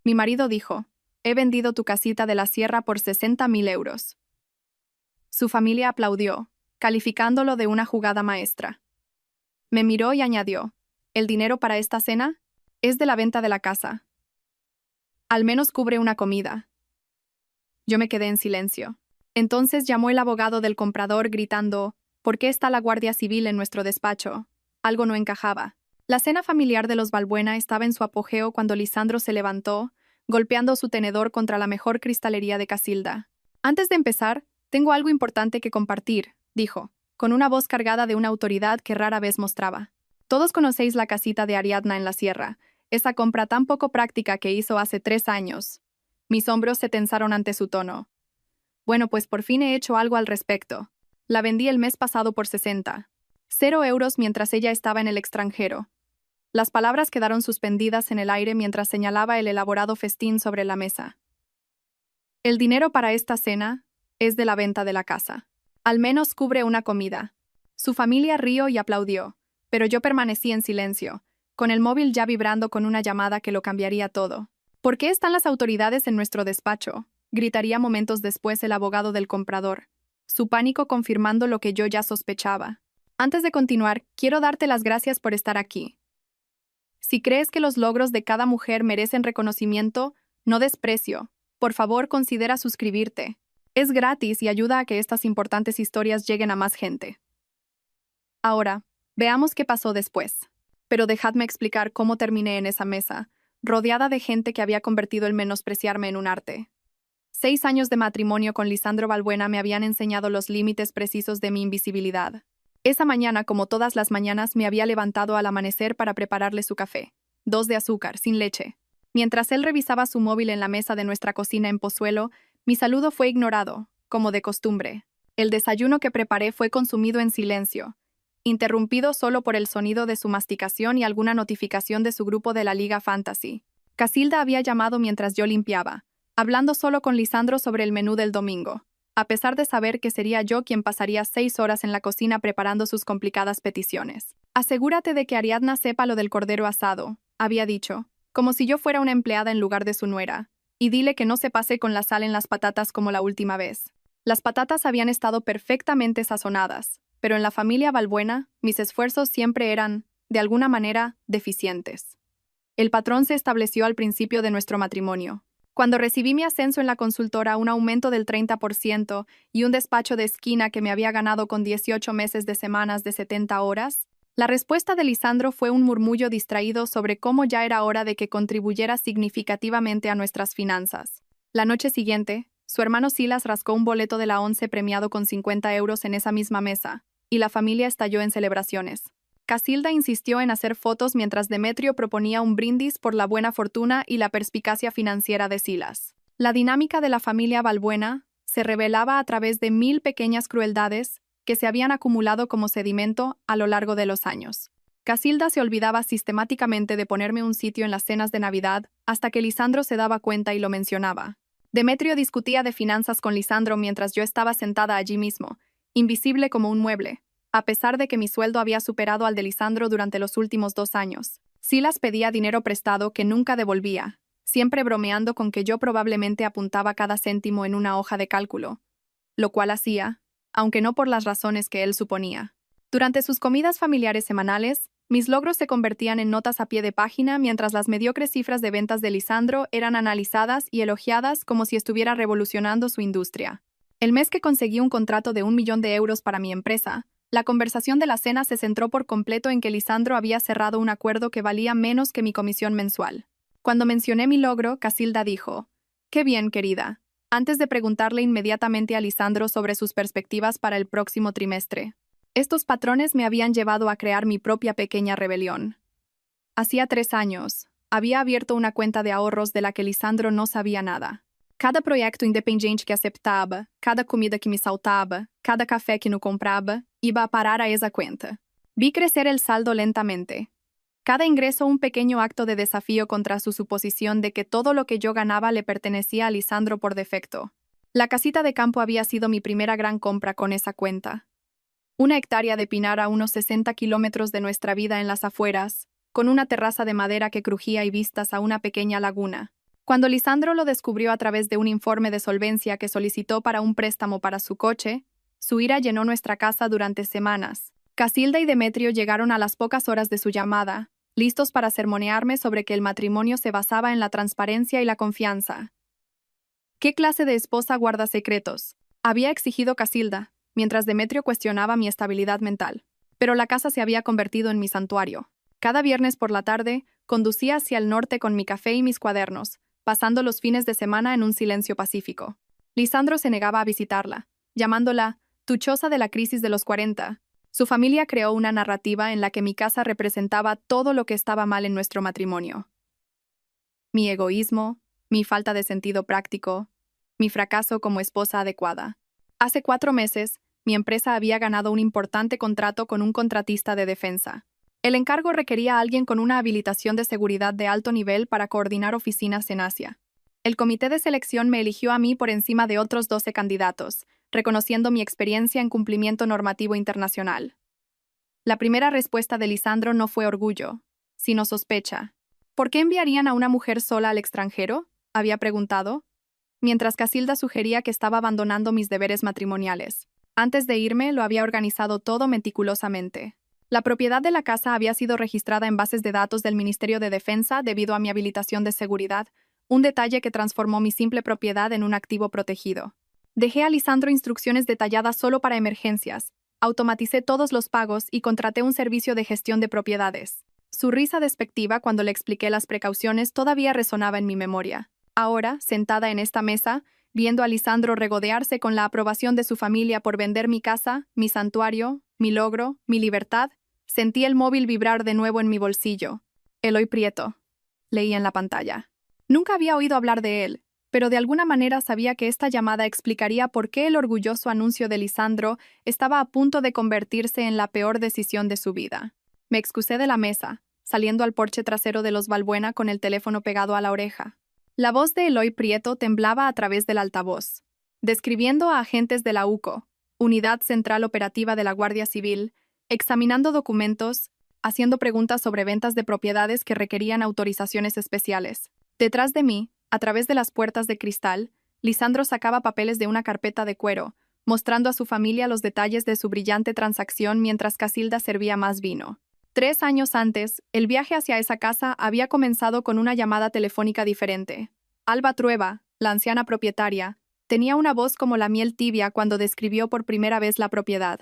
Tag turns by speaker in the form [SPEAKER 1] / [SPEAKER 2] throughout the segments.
[SPEAKER 1] Mi marido dijo, he vendido tu casita de la sierra por 60.000 euros. Su familia aplaudió, calificándolo de una jugada maestra. Me miró y añadió, ¿el dinero para esta cena? Es de la venta de la casa. Al menos cubre una comida. Yo me quedé en silencio. Entonces llamó el abogado del comprador gritando, ¿por qué está la Guardia Civil en nuestro despacho? Algo no encajaba. La cena familiar de los Balbuena estaba en su apogeo cuando Lisandro se levantó, golpeando su tenedor contra la mejor cristalería de Casilda. Antes de empezar, tengo algo importante que compartir, dijo, con una voz cargada de una autoridad que rara vez mostraba. Todos conocéis la casita de Ariadna en la sierra, esa compra tan poco práctica que hizo hace 3 años. Mis hombros se tensaron ante su tono. Bueno, pues por fin he hecho algo al respecto. La vendí el mes pasado por 0 euros mientras ella estaba en el extranjero. Las palabras quedaron suspendidas en el aire mientras señalaba el elaborado festín sobre la mesa. El dinero para esta cena es de la venta de la casa. Al menos cubre una comida. Su familia rió y aplaudió, pero yo permanecí en silencio, con el móvil ya vibrando con una llamada que lo cambiaría todo. ¿Por qué están las autoridades en nuestro despacho?, gritaría momentos después el abogado del comprador, su pánico confirmando lo que yo ya sospechaba. Antes de continuar, quiero darte las gracias por estar aquí. Si crees que los logros de cada mujer merecen reconocimiento, no desprecio. Por favor, considera suscribirte. Es gratis y ayuda a que estas importantes historias lleguen a más gente. Ahora, veamos qué pasó después. Pero dejadme explicar cómo terminé en esa mesa, rodeada de gente que había convertido el menospreciarme en un arte. 6 años de matrimonio con Lisandro Balbuena me habían enseñado los límites precisos de mi invisibilidad. Esa mañana, como todas las mañanas, me había levantado al amanecer para prepararle su café. 2 de azúcar, sin leche. Mientras él revisaba su móvil en la mesa de nuestra cocina en Pozuelo, mi saludo fue ignorado, como de costumbre. El desayuno que preparé fue consumido en silencio, interrumpido solo por el sonido de su masticación y alguna notificación de su grupo de la Liga Fantasy. Casilda había llamado mientras yo limpiaba, hablando solo con Lisandro sobre el menú del domingo, a pesar de saber que sería yo quien pasaría 6 horas en la cocina preparando sus complicadas peticiones. Asegúrate de que Ariadna sepa lo del cordero asado, había dicho, como si yo fuera una empleada en lugar de su nuera, y dile que no se pase con la sal en las patatas como la última vez. Las patatas habían estado perfectamente sazonadas, pero en la familia Balbuena, mis esfuerzos siempre eran, de alguna manera, deficientes. El patrón se estableció al principio de nuestro matrimonio. Cuando recibí mi ascenso en la consultora, un aumento del 30% y un despacho de esquina que me había ganado con 18 meses de semanas de 70 horas, la respuesta de Lisandro fue un murmullo distraído sobre cómo ya era hora de que contribuyera significativamente a nuestras finanzas. La noche siguiente, su hermano Silas rascó un boleto de la ONCE premiado con 50 euros en esa misma mesa, y la familia estalló en celebraciones. Casilda insistió en hacer fotos mientras Demetrio proponía un brindis por la buena fortuna y la perspicacia financiera de Silas. La dinámica de la familia Balbuena se revelaba a través de 1000 pequeñas crueldades que se habían acumulado como sedimento a lo largo de los años. Casilda se olvidaba sistemáticamente de ponerme un sitio en las cenas de Navidad hasta que Lisandro se daba cuenta y lo mencionaba. Demetrio discutía de finanzas con Lisandro mientras yo estaba sentada allí mismo, invisible como un mueble, a pesar de que mi sueldo había superado al de Lisandro durante los últimos 2 años. Silas pedía dinero prestado que nunca devolvía, siempre bromeando con que yo probablemente apuntaba cada céntimo en una hoja de cálculo, lo cual hacía, aunque no por las razones que él suponía. Durante sus comidas familiares semanales, mis logros se convertían en notas a pie de página mientras las mediocres cifras de ventas de Lisandro eran analizadas y elogiadas como si estuviera revolucionando su industria. El mes que conseguí un contrato de 1 millón de euros para mi empresa, la conversación de la cena se centró por completo en que Lisandro había cerrado un acuerdo que valía menos que mi comisión mensual. Cuando mencioné mi logro, Casilda dijo, «Qué bien, querida», antes de preguntarle inmediatamente a Lisandro sobre sus perspectivas para el próximo trimestre. Estos patrones me habían llevado a crear mi propia pequeña rebelión. Hacía 3 años, había abierto una cuenta de ahorros de la que Lisandro no sabía nada. Cada proyecto independiente que aceptaba, cada comida que me saltaba, cada café que no compraba, iba a parar a esa cuenta. Vi crecer el saldo lentamente. Cada ingreso un pequeño acto de desafío contra su suposición de que todo lo que yo ganaba le pertenecía a Lisandro por defecto. La casita de campo había sido mi primera gran compra con esa cuenta. Una hectárea de pinar a unos 60 kilómetros de nuestra vida en las afueras, con una terraza de madera que crujía y vistas a una pequeña laguna. Cuando Lisandro lo descubrió a través de un informe de solvencia que solicitó para un préstamo para su coche, su ira llenó nuestra casa durante semanas. Casilda y Demetrio llegaron a las pocas horas de su llamada, listos para sermonearme sobre que el matrimonio se basaba en la transparencia y la confianza. ¿Qué clase de esposa guarda secretos?, había exigido Casilda, mientras Demetrio cuestionaba mi estabilidad mental. Pero la casa se había convertido en mi santuario. Cada viernes por la tarde, conducía hacia el norte con mi café y mis cuadernos, pasando los fines de semana en un silencio pacífico. Lisandro se negaba a visitarla, llamándola «tu choza de la crisis de los 40». Su familia creó una narrativa en la que mi casa representaba todo lo que estaba mal en nuestro matrimonio. Mi egoísmo, mi falta de sentido práctico, mi fracaso como esposa adecuada. Hace 4 meses, mi empresa había ganado un importante contrato con un contratista de defensa. El encargo requería a alguien con una habilitación de seguridad de alto nivel para coordinar oficinas en Asia. El comité de selección me eligió a mí por encima de otros 12 candidatos, reconociendo mi experiencia en cumplimiento normativo internacional. La primera respuesta de Lisandro no fue orgullo, sino sospecha. ¿Por qué enviarían a una mujer sola al extranjero?, había preguntado, mientras Casilda sugería que estaba abandonando mis deberes matrimoniales. Antes de irme, lo había organizado todo meticulosamente. La propiedad de la casa había sido registrada en bases de datos del Ministerio de Defensa debido a mi habilitación de seguridad, un detalle que transformó mi simple propiedad en un activo protegido. Dejé a Lisandro instrucciones detalladas solo para emergencias, automaticé todos los pagos y contraté un servicio de gestión de propiedades. Su risa despectiva cuando le expliqué las precauciones todavía resonaba en mi memoria. Ahora, sentada en esta mesa, viendo a Lisandro regodearse con la aprobación de su familia por vender mi casa, mi santuario, mi logro, mi libertad, sentí el móvil vibrar de nuevo en mi bolsillo. Eloy Prieto, leí en la pantalla. Nunca había oído hablar de él, pero de alguna manera sabía que esta llamada explicaría por qué el orgulloso anuncio de Lisandro estaba a punto de convertirse en la peor decisión de su vida. Me excusé de la mesa, saliendo al porche trasero de los Balbuena con el teléfono pegado a la oreja. La voz de Eloy Prieto temblaba a través del altavoz. Describiendo a agentes de la UCO, Unidad Central Operativa de la Guardia Civil, examinando documentos, haciendo preguntas sobre ventas de propiedades que requerían autorizaciones especiales. Detrás de mí, a través de las puertas de cristal, Lisandro sacaba papeles de una carpeta de cuero, mostrando a su familia los detalles de su brillante transacción mientras Casilda servía más vino. 3 años antes, el viaje hacia esa casa había comenzado con una llamada telefónica diferente. Alba Trueba, la anciana propietaria, tenía una voz como la miel tibia cuando describió por primera vez la propiedad.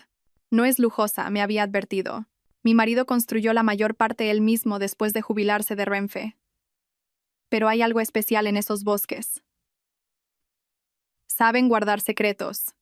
[SPEAKER 1] No es lujosa, me había advertido. Mi marido construyó la mayor parte él mismo después de jubilarse de Renfe. Pero hay algo especial en esos bosques. Saben guardar secretos.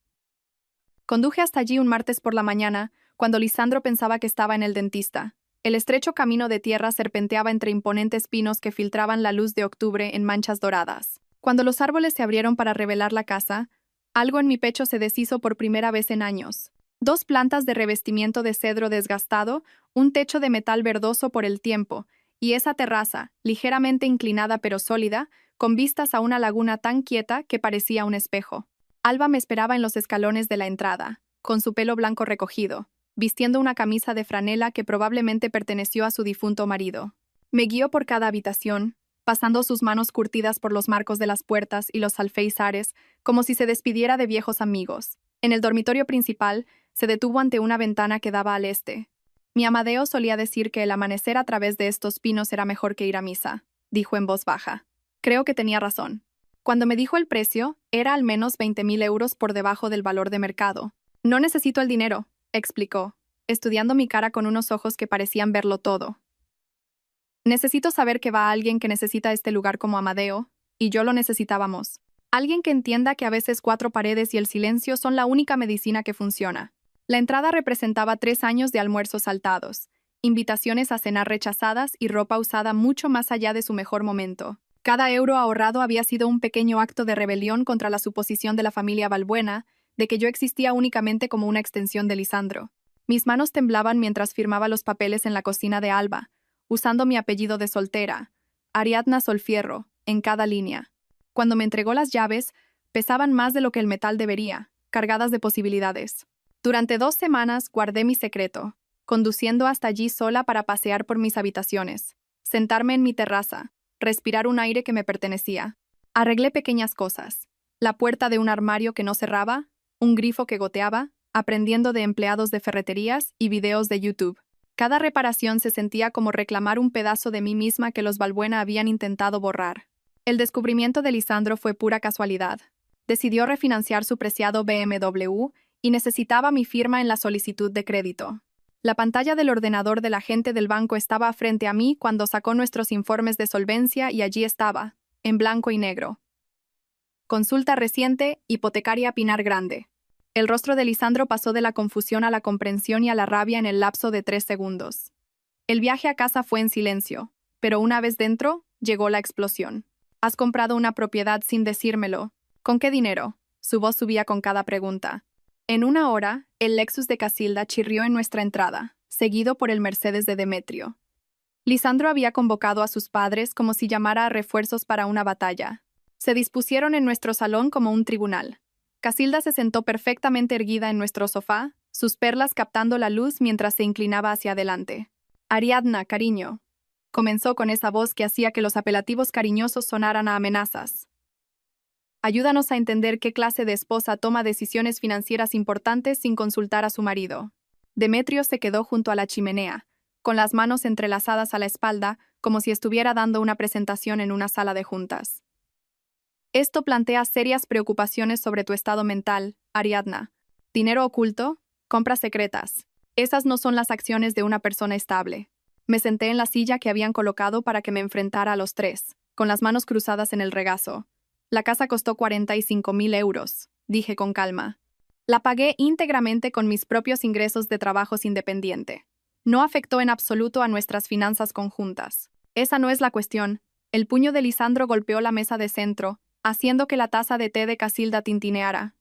[SPEAKER 1] Conduje hasta allí un martes por la mañana, cuando Lisandro pensaba que estaba en el dentista. El estrecho camino de tierra serpenteaba entre imponentes pinos que filtraban la luz de octubre en manchas doradas. Cuando los árboles se abrieron para revelar la casa, algo en mi pecho se deshizo por primera vez en años. 2 plantas de revestimiento de cedro desgastado, un techo de metal verdoso por el tiempo, y esa terraza, ligeramente inclinada pero sólida, con vistas a una laguna tan quieta que parecía un espejo. Alba me esperaba en los escalones de la entrada, con su pelo blanco recogido, vistiendo una camisa de franela que probablemente perteneció a su difunto marido. Me guió por cada habitación, pasando sus manos curtidas por los marcos de las puertas y los alféizares, como si se despidiera de viejos amigos. En el dormitorio principal, se detuvo ante una ventana que daba al este. Mi Amadeo solía decir que el amanecer a través de estos pinos era mejor que ir a misa, dijo en voz baja. Creo que tenía razón. Cuando me dijo el precio, era al menos 20.000 euros por debajo del valor de mercado. No necesito el dinero, explicó, estudiando mi cara con unos ojos que parecían verlo todo. Necesito saber que va alguien que necesita este lugar como Amadeo, y yo lo necesitábamos. Alguien que entienda que a veces 4 paredes y el silencio son la única medicina que funciona. La entrada representaba 3 años de almuerzos saltados, invitaciones a cenar rechazadas y ropa usada mucho más allá de su mejor momento. Cada euro ahorrado había sido un pequeño acto de rebelión contra la suposición de la familia Balbuena de que yo existía únicamente como una extensión de Lisandro. Mis manos temblaban mientras firmaba los papeles en la cocina de Alba, usando mi apellido de soltera, Ariadna Solfierro, en cada línea. Cuando me entregó las llaves, pesaban más de lo que el metal debería, cargadas de posibilidades. Durante 2 semanas guardé mi secreto, conduciendo hasta allí sola para pasear por mis habitaciones, sentarme en mi terraza, respirar un aire que me pertenecía. Arreglé pequeñas cosas. La puerta de un armario que no cerraba, un grifo que goteaba, aprendiendo de empleados de ferreterías y videos de YouTube. Cada reparación se sentía como reclamar un pedazo de mí misma que los Balbuena habían intentado borrar. El descubrimiento de Lisandro fue pura casualidad. Decidió refinanciar su preciado BMW y necesitaba mi firma en la solicitud de crédito. La pantalla del ordenador del agente del banco estaba frente a mí cuando sacó nuestros informes de solvencia y allí estaba, en blanco y negro. Consulta reciente, hipotecaria Pinar Grande. El rostro de Lisandro pasó de la confusión a la comprensión y a la rabia en el lapso de 3 segundos. El viaje a casa fue en silencio, pero una vez dentro, llegó la explosión. ¿Has comprado una propiedad sin decírmelo? ¿Con qué dinero? Su voz subía con cada pregunta. En una hora, el Lexus de Casilda chirrió en nuestra entrada, seguido por el Mercedes de Demetrio. Lisandro había convocado a sus padres como si llamara a refuerzos para una batalla. Se dispusieron en nuestro salón como un tribunal. Casilda se sentó perfectamente erguida en nuestro sofá, sus perlas captando la luz mientras se inclinaba hacia adelante. Ariadna, cariño. Comenzó con esa voz que hacía que los apelativos cariñosos sonaran a amenazas. Ayúdanos a entender qué clase de esposa toma decisiones financieras importantes sin consultar a su marido. Demetrio se quedó junto a la chimenea, con las manos entrelazadas a la espalda, como si estuviera dando una presentación en una sala de juntas. Esto plantea serias preocupaciones sobre tu estado mental, Ariadna. Dinero oculto, compras secretas. Esas no son las acciones de una persona estable. Me senté en la silla que habían colocado para que me enfrentara a los tres, con las manos cruzadas en el regazo. La casa costó 45.000 euros, dije con calma. La pagué íntegramente con mis propios ingresos de trabajos independiente. No afectó en absoluto a nuestras finanzas conjuntas. Esa no es la cuestión. El puño de Lisandro golpeó la mesa de centro, haciendo que la taza de té de Casilda tintineara.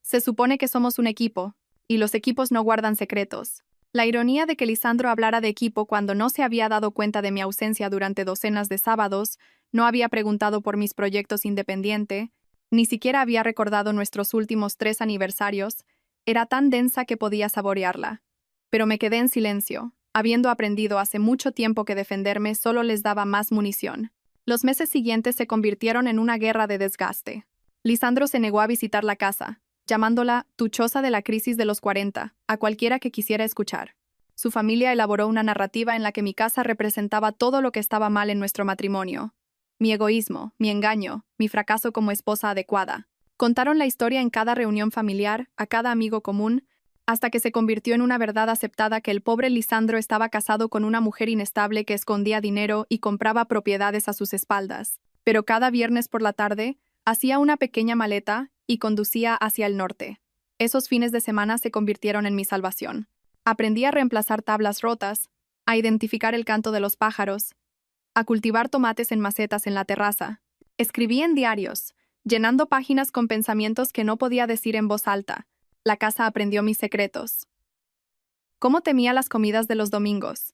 [SPEAKER 1] Se supone que somos un equipo, y los equipos no guardan secretos. La ironía de que Lisandro hablara de equipo cuando no se había dado cuenta de mi ausencia durante docenas de sábados, no había preguntado por mis proyectos independiente, ni siquiera había recordado nuestros últimos 3 aniversarios, era tan densa que podía saborearla. Pero me quedé en silencio, habiendo aprendido hace mucho tiempo que defenderme solo les daba más munición. Los meses siguientes se convirtieron en una guerra de desgaste. Lisandro se negó a visitar la casa, llamándola «tu choza de la crisis de los 40», a cualquiera que quisiera escuchar. Su familia elaboró una narrativa en la que mi casa representaba todo lo que estaba mal en nuestro matrimonio. Mi egoísmo, mi engaño, mi fracaso como esposa adecuada. Contaron la historia en cada reunión familiar, a cada amigo común, hasta que se convirtió en una verdad aceptada que el pobre Lisandro estaba casado con una mujer inestable que escondía dinero y compraba propiedades a sus espaldas. Pero cada viernes por la tarde, hacía una pequeña maleta y conducía hacia el norte. Esos fines de semana se convirtieron en mi salvación. Aprendí a reemplazar tablas rotas, a identificar el canto de los pájaros, a cultivar tomates en macetas en la terraza. Escribí en diarios, llenando páginas con pensamientos que no podía decir en voz alta. La casa aprendió mis secretos. Cómo temía las comidas de los domingos.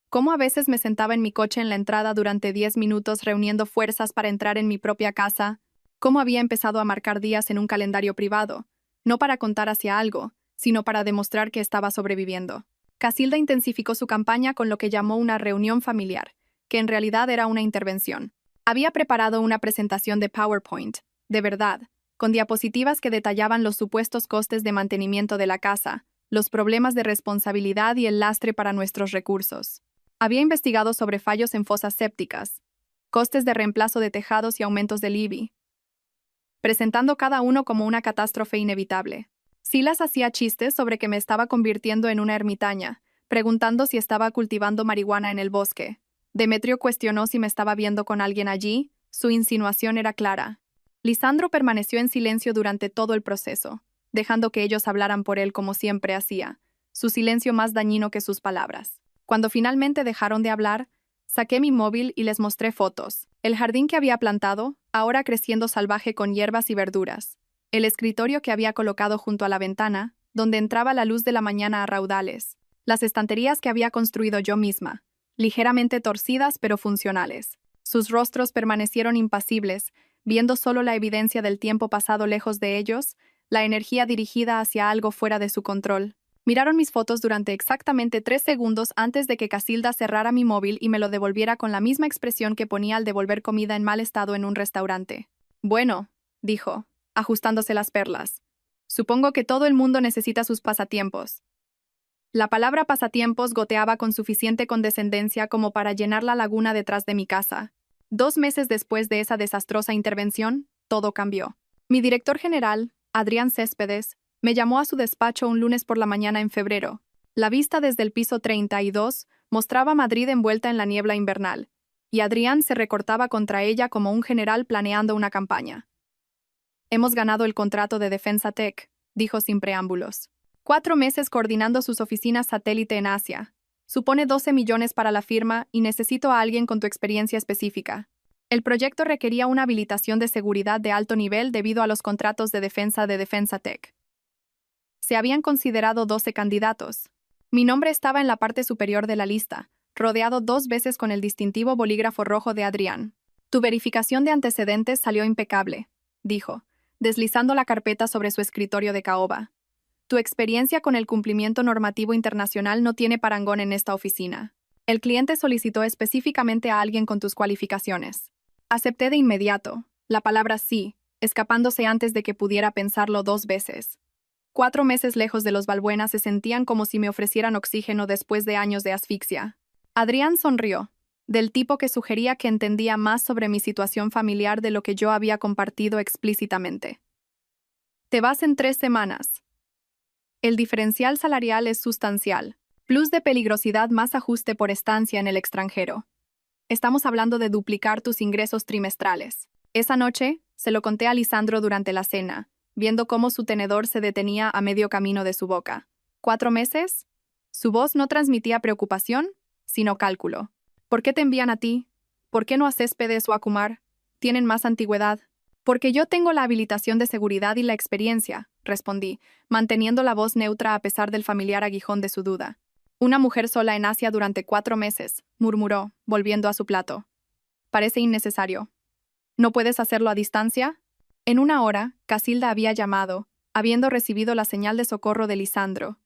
[SPEAKER 1] Cómo a veces me sentaba en mi coche en la entrada durante 10 minutos reuniendo fuerzas para entrar en mi propia casa. Cómo había empezado a marcar días en un calendario privado, no para contar hacia algo, sino para demostrar que estaba sobreviviendo. Casilda intensificó su campaña con lo que llamó una reunión familiar, que en realidad era una intervención. Había preparado una presentación de PowerPoint, de verdad, con diapositivas que detallaban los supuestos costes de mantenimiento de la casa, los problemas de responsabilidad y el lastre para nuestros recursos. Había investigado sobre fallos en fosas sépticas, costes de reemplazo de tejados y aumentos del IBI, presentando cada uno como una catástrofe inevitable. Silas hacía chistes sobre que me estaba convirtiendo en una ermitaña, preguntando si estaba cultivando marihuana en el bosque. Demetrio cuestionó si me estaba viendo con alguien allí, su insinuación era clara. Lisandro permaneció en silencio durante todo el proceso, dejando que ellos hablaran por él como siempre hacía, su silencio más dañino que sus palabras. Cuando finalmente dejaron de hablar, saqué mi móvil y les mostré fotos. El jardín que había plantado, ahora creciendo salvaje con hierbas y verduras. El escritorio que había colocado junto a la ventana, donde entraba la luz de la mañana a raudales. Las estanterías que había construido yo misma, ligeramente torcidas pero funcionales. Sus rostros permanecieron impasibles, viendo solo la evidencia del tiempo pasado lejos de ellos, la energía dirigida hacia algo fuera de su control. Miraron mis fotos durante exactamente 3 segundos antes de que Casilda cerrara mi móvil y me lo devolviera con la misma expresión que ponía al devolver comida en mal estado en un restaurante. Bueno, dijo, ajustándose las perlas. Supongo que todo el mundo necesita sus pasatiempos. La palabra pasatiempos goteaba con suficiente condescendencia como para llenar la laguna detrás de mi casa. 2 meses después de esa desastrosa intervención, todo cambió. Mi director general, Adrián Céspedes, me llamó a su despacho un lunes por la mañana en febrero. La vista desde el piso 32 mostraba Madrid envuelta en la niebla invernal, y Adrián se recortaba contra ella como un general planeando una campaña. Hemos ganado el contrato de Defensa Tech, dijo sin preámbulos. 4 meses coordinando sus oficinas satélite en Asia. Supone 12 millones para la firma y necesito a alguien con tu experiencia específica. El proyecto requería una habilitación de seguridad de alto nivel debido a los contratos de Defensa Tech. Se habían considerado 12 candidatos. Mi nombre estaba en la parte superior de la lista, rodeado 2 veces con el distintivo bolígrafo rojo de Adrián. Tu verificación de antecedentes salió impecable, dijo, deslizando la carpeta sobre su escritorio de caoba. Tu experiencia con el cumplimiento normativo internacional no tiene parangón en esta oficina. El cliente solicitó específicamente a alguien con tus cualificaciones. Acepté de inmediato, la palabra sí, escapándose antes de que pudiera pensarlo 2 veces. 4 meses lejos de los Balbuena se sentían como si me ofrecieran oxígeno después de años de asfixia. Adrián sonrió, del tipo que sugería que entendía más sobre mi situación familiar de lo que yo había compartido explícitamente. Te vas en 3 semanas. El diferencial salarial es sustancial, plus de peligrosidad más ajuste por estancia en el extranjero. Estamos hablando de duplicar tus ingresos trimestrales. Esa noche, se lo conté a Lisandro durante la cena, viendo cómo su tenedor se detenía a medio camino de su boca. 4 meses. Su voz no transmitía preocupación, sino cálculo. ¿Por qué te envían a ti? ¿Por qué no a Céspedes o a Kumar? ¿Tienen más antigüedad? Porque yo tengo la habilitación de seguridad y la experiencia, respondí, manteniendo la voz neutra a pesar del familiar aguijón de su duda. Una mujer sola en Asia durante 4 meses, murmuró, volviendo a su plato. Parece innecesario. ¿No puedes hacerlo a distancia? En 1 hora, Casilda había llamado, habiendo recibido la señal de socorro de Lisandro.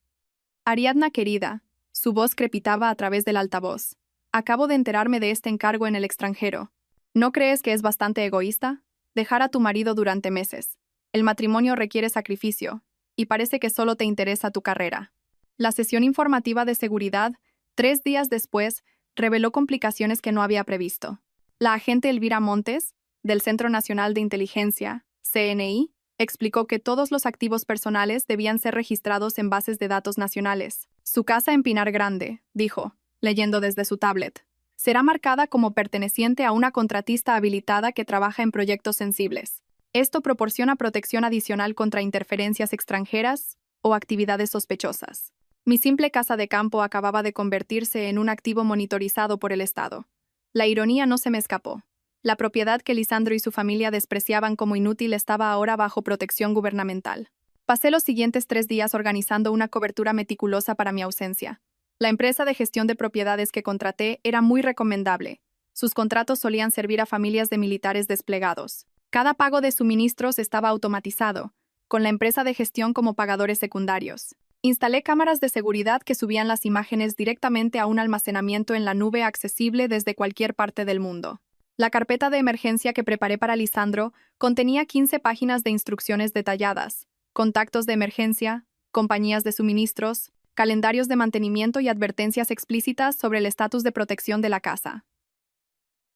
[SPEAKER 1] Ariadna querida, su voz crepitaba a través del altavoz. Acabo de enterarme de este encargo en el extranjero. ¿No crees que es bastante egoísta? Dejar a tu marido durante meses. El matrimonio requiere sacrificio, y parece que solo te interesa tu carrera. La sesión informativa de seguridad, 3 días después, reveló complicaciones que no había previsto. La agente Elvira Montes, del Centro Nacional de Inteligencia, CNI, explicó que todos los activos personales debían ser registrados en bases de datos nacionales. Su casa en Pinar Grande, dijo, leyendo desde su tablet, será marcada como perteneciente a una contratista habilitada que trabaja en proyectos sensibles. Esto proporciona protección adicional contra interferencias extranjeras o actividades sospechosas. Mi simple casa de campo acababa de convertirse en un activo monitorizado por el Estado. La ironía no se me escapó. La propiedad que Lisandro y su familia despreciaban como inútil estaba ahora bajo protección gubernamental. Pasé los siguientes 3 días organizando una cobertura meticulosa para mi ausencia. La empresa de gestión de propiedades que contraté era muy recomendable. Sus contratos solían servir a familias de militares desplegados. Cada pago de suministros estaba automatizado, con la empresa de gestión como pagadores secundarios. Instalé cámaras de seguridad que subían las imágenes directamente a un almacenamiento en la nube accesible desde cualquier parte del mundo. La carpeta de emergencia que preparé para Lisandro contenía 15 páginas de instrucciones detalladas, contactos de emergencia, compañías de suministros, calendarios de mantenimiento y advertencias explícitas sobre el estatus de protección de la casa.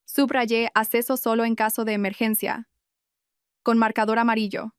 [SPEAKER 1] Subrayé acceso solo en caso de emergencia, con marcador amarillo.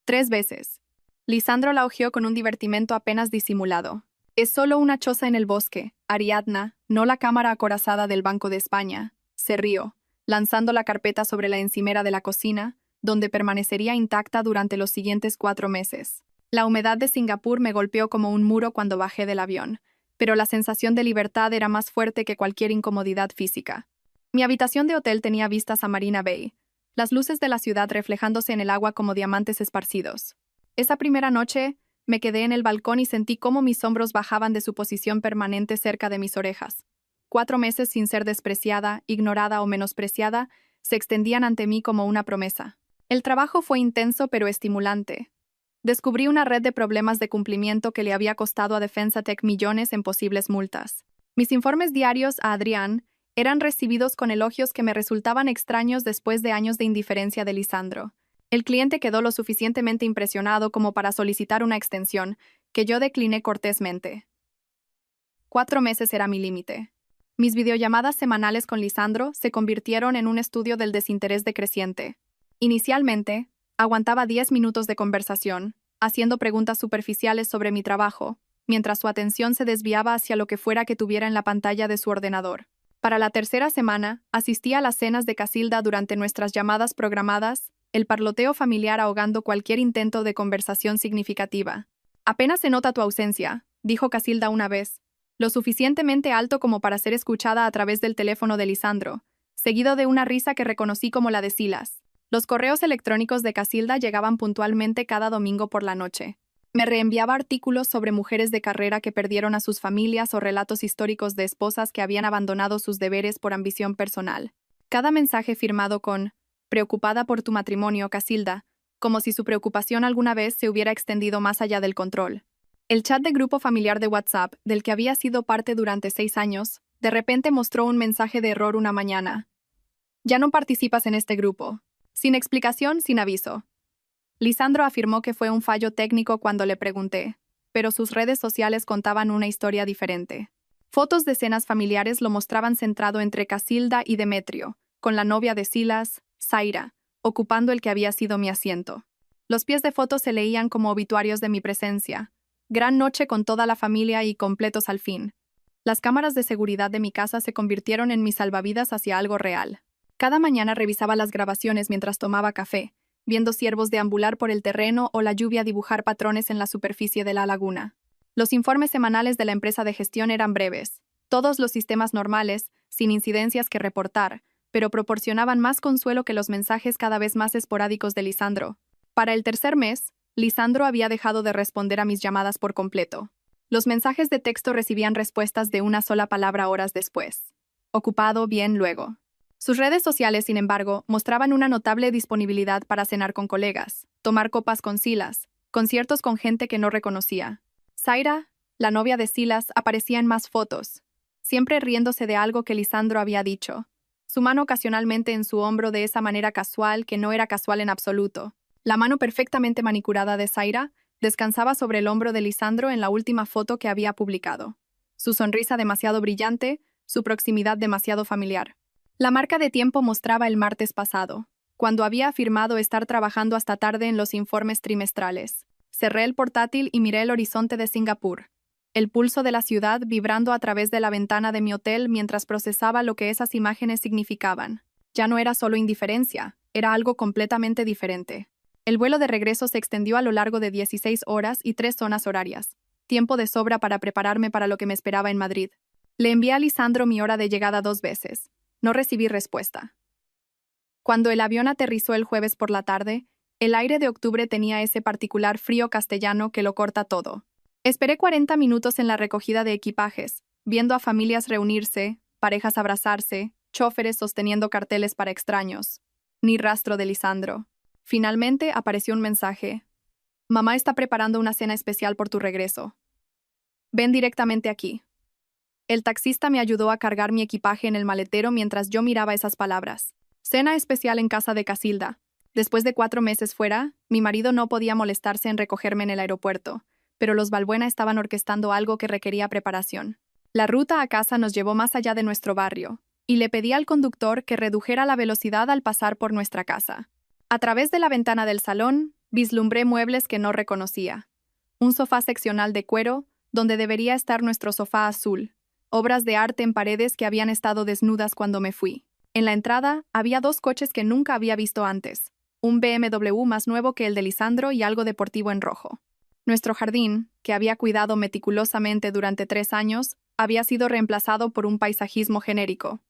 [SPEAKER 1] 3 veces. Lisandro la hojeó con un divertimento apenas disimulado. Es solo una choza en el bosque, Ariadna, no la cámara acorazada del Banco de España. Se rió, lanzando la carpeta sobre la encimera de la cocina, donde permanecería intacta durante los siguientes 4 meses. La humedad de Singapur me golpeó como un muro cuando bajé del avión, pero la sensación de libertad era más fuerte que cualquier incomodidad física. Mi habitación de hotel tenía vistas a Marina Bay, las luces de la ciudad reflejándose en el agua como diamantes esparcidos. Esa primera noche, me quedé en el balcón y sentí cómo mis hombros bajaban de su posición permanente cerca de mis orejas. 4 meses sin ser despreciada, ignorada o menospreciada, se extendían ante mí como una promesa. El trabajo fue intenso pero estimulante. Descubrí una red de problemas de cumplimiento que le había costado a Defensa Tech millones en posibles multas. Mis informes diarios a Adrián eran recibidos con elogios que me resultaban extraños después de años de indiferencia de Lisandro. El cliente quedó lo suficientemente impresionado como para solicitar una extensión, que yo decliné cortésmente. 4 meses era mi límite. Mis videollamadas semanales con Lisandro se convirtieron en un estudio del desinterés decreciente. Inicialmente, aguantaba 10 minutos de conversación, haciendo preguntas superficiales sobre mi trabajo, mientras su atención se desviaba hacia lo que fuera que tuviera en la pantalla de su ordenador. Para la tercera semana, asistí a las cenas de Casilda durante nuestras llamadas programadas, el parloteo familiar ahogando cualquier intento de conversación significativa. «Apenas se nota tu ausencia», dijo Casilda una vez, lo suficientemente alto como para ser escuchada a través del teléfono de Lisandro, seguido de una risa que reconocí como la de Silas. Los correos electrónicos de Casilda llegaban puntualmente cada domingo por la noche. Me reenviaba artículos sobre mujeres de carrera que perdieron a sus familias o relatos históricos de esposas que habían abandonado sus deberes por ambición personal. Cada mensaje firmado con «Preocupada por tu matrimonio, Casilda», como si su preocupación alguna vez se hubiera extendido más allá del control. El chat de grupo familiar de WhatsApp, del que había sido parte durante 6 años, de repente mostró un mensaje de error una mañana. «Ya no participas en este grupo». Sin explicación, sin aviso. Lisandro afirmó que fue un fallo técnico cuando le pregunté, pero sus redes sociales contaban una historia diferente. Fotos de cenas familiares lo mostraban centrado entre Casilda y Demetrio, con la novia de Silas, Zaira, ocupando el que había sido mi asiento. Los pies de fotos se leían como obituarios de mi presencia. Gran noche con toda la familia y completos al fin. Las cámaras de seguridad de mi casa se convirtieron en mis salvavidas hacia algo real. Cada mañana revisaba las grabaciones mientras tomaba café, viendo ciervos deambular por el terreno o la lluvia dibujar patrones en la superficie de la laguna. Los informes semanales de la empresa de gestión eran breves, todos los sistemas normales, sin incidencias que reportar, pero proporcionaban más consuelo que los mensajes cada vez más esporádicos de Lisandro. Para el tercer mes, Lisandro había dejado de responder a mis llamadas por completo. Los mensajes de texto recibían respuestas de una sola palabra horas después. Ocupado, bien, luego. Sus redes sociales, sin embargo, mostraban una notable disponibilidad para cenar con colegas, tomar copas con Silas, conciertos con gente que no reconocía. Zaira, la novia de Silas, aparecía en más fotos, siempre riéndose de algo que Lisandro había dicho, su mano ocasionalmente en su hombro de esa manera casual que no era casual en absoluto. La mano perfectamente manicurada de Zaira descansaba sobre el hombro de Lisandro en la última foto que había publicado. Su sonrisa demasiado brillante, su proximidad demasiado familiar. La marca de tiempo mostraba el martes pasado, cuando había afirmado estar trabajando hasta tarde en los informes trimestrales. Cerré el portátil y miré el horizonte de Singapur, el pulso de la ciudad vibrando a través de la ventana de mi hotel mientras procesaba lo que esas imágenes significaban. Ya no era solo indiferencia, era algo completamente diferente. El vuelo de regreso se extendió a lo largo de 16 horas y 3 zonas horarias, tiempo de sobra para prepararme para lo que me esperaba en Madrid. Le envié a Lisandro mi hora de llegada 2 veces. No recibí respuesta. Cuando el avión aterrizó el jueves por la tarde, el aire de octubre tenía ese particular frío castellano que lo corta todo. Esperé 40 minutos en la recogida de equipajes, viendo a familias reunirse, parejas abrazarse, chóferes sosteniendo carteles para extraños. Ni rastro de Lisandro. Finalmente apareció un mensaje. «Mamá está preparando una cena especial por tu regreso. Ven directamente aquí». El taxista me ayudó a cargar mi equipaje en el maletero mientras yo miraba esas palabras. Cena especial en casa de Casilda. Después de 4 meses fuera, mi marido no podía molestarse en recogerme en el aeropuerto, pero los Balbuena estaban orquestando algo que requería preparación. La ruta a casa nos llevó más allá de nuestro barrio, y le pedí al conductor que redujera la velocidad al pasar por nuestra casa. A través de la ventana del salón, vislumbré muebles que no reconocía. Un sofá seccional de cuero, donde debería estar nuestro sofá azul. Obras de arte en paredes que habían estado desnudas cuando me fui. En la entrada había 2 coches que nunca había visto antes. Un BMW más nuevo que el de Lisandro y algo deportivo en rojo. Nuestro jardín, que había cuidado meticulosamente durante 3 años, había sido reemplazado por un paisajismo genérico.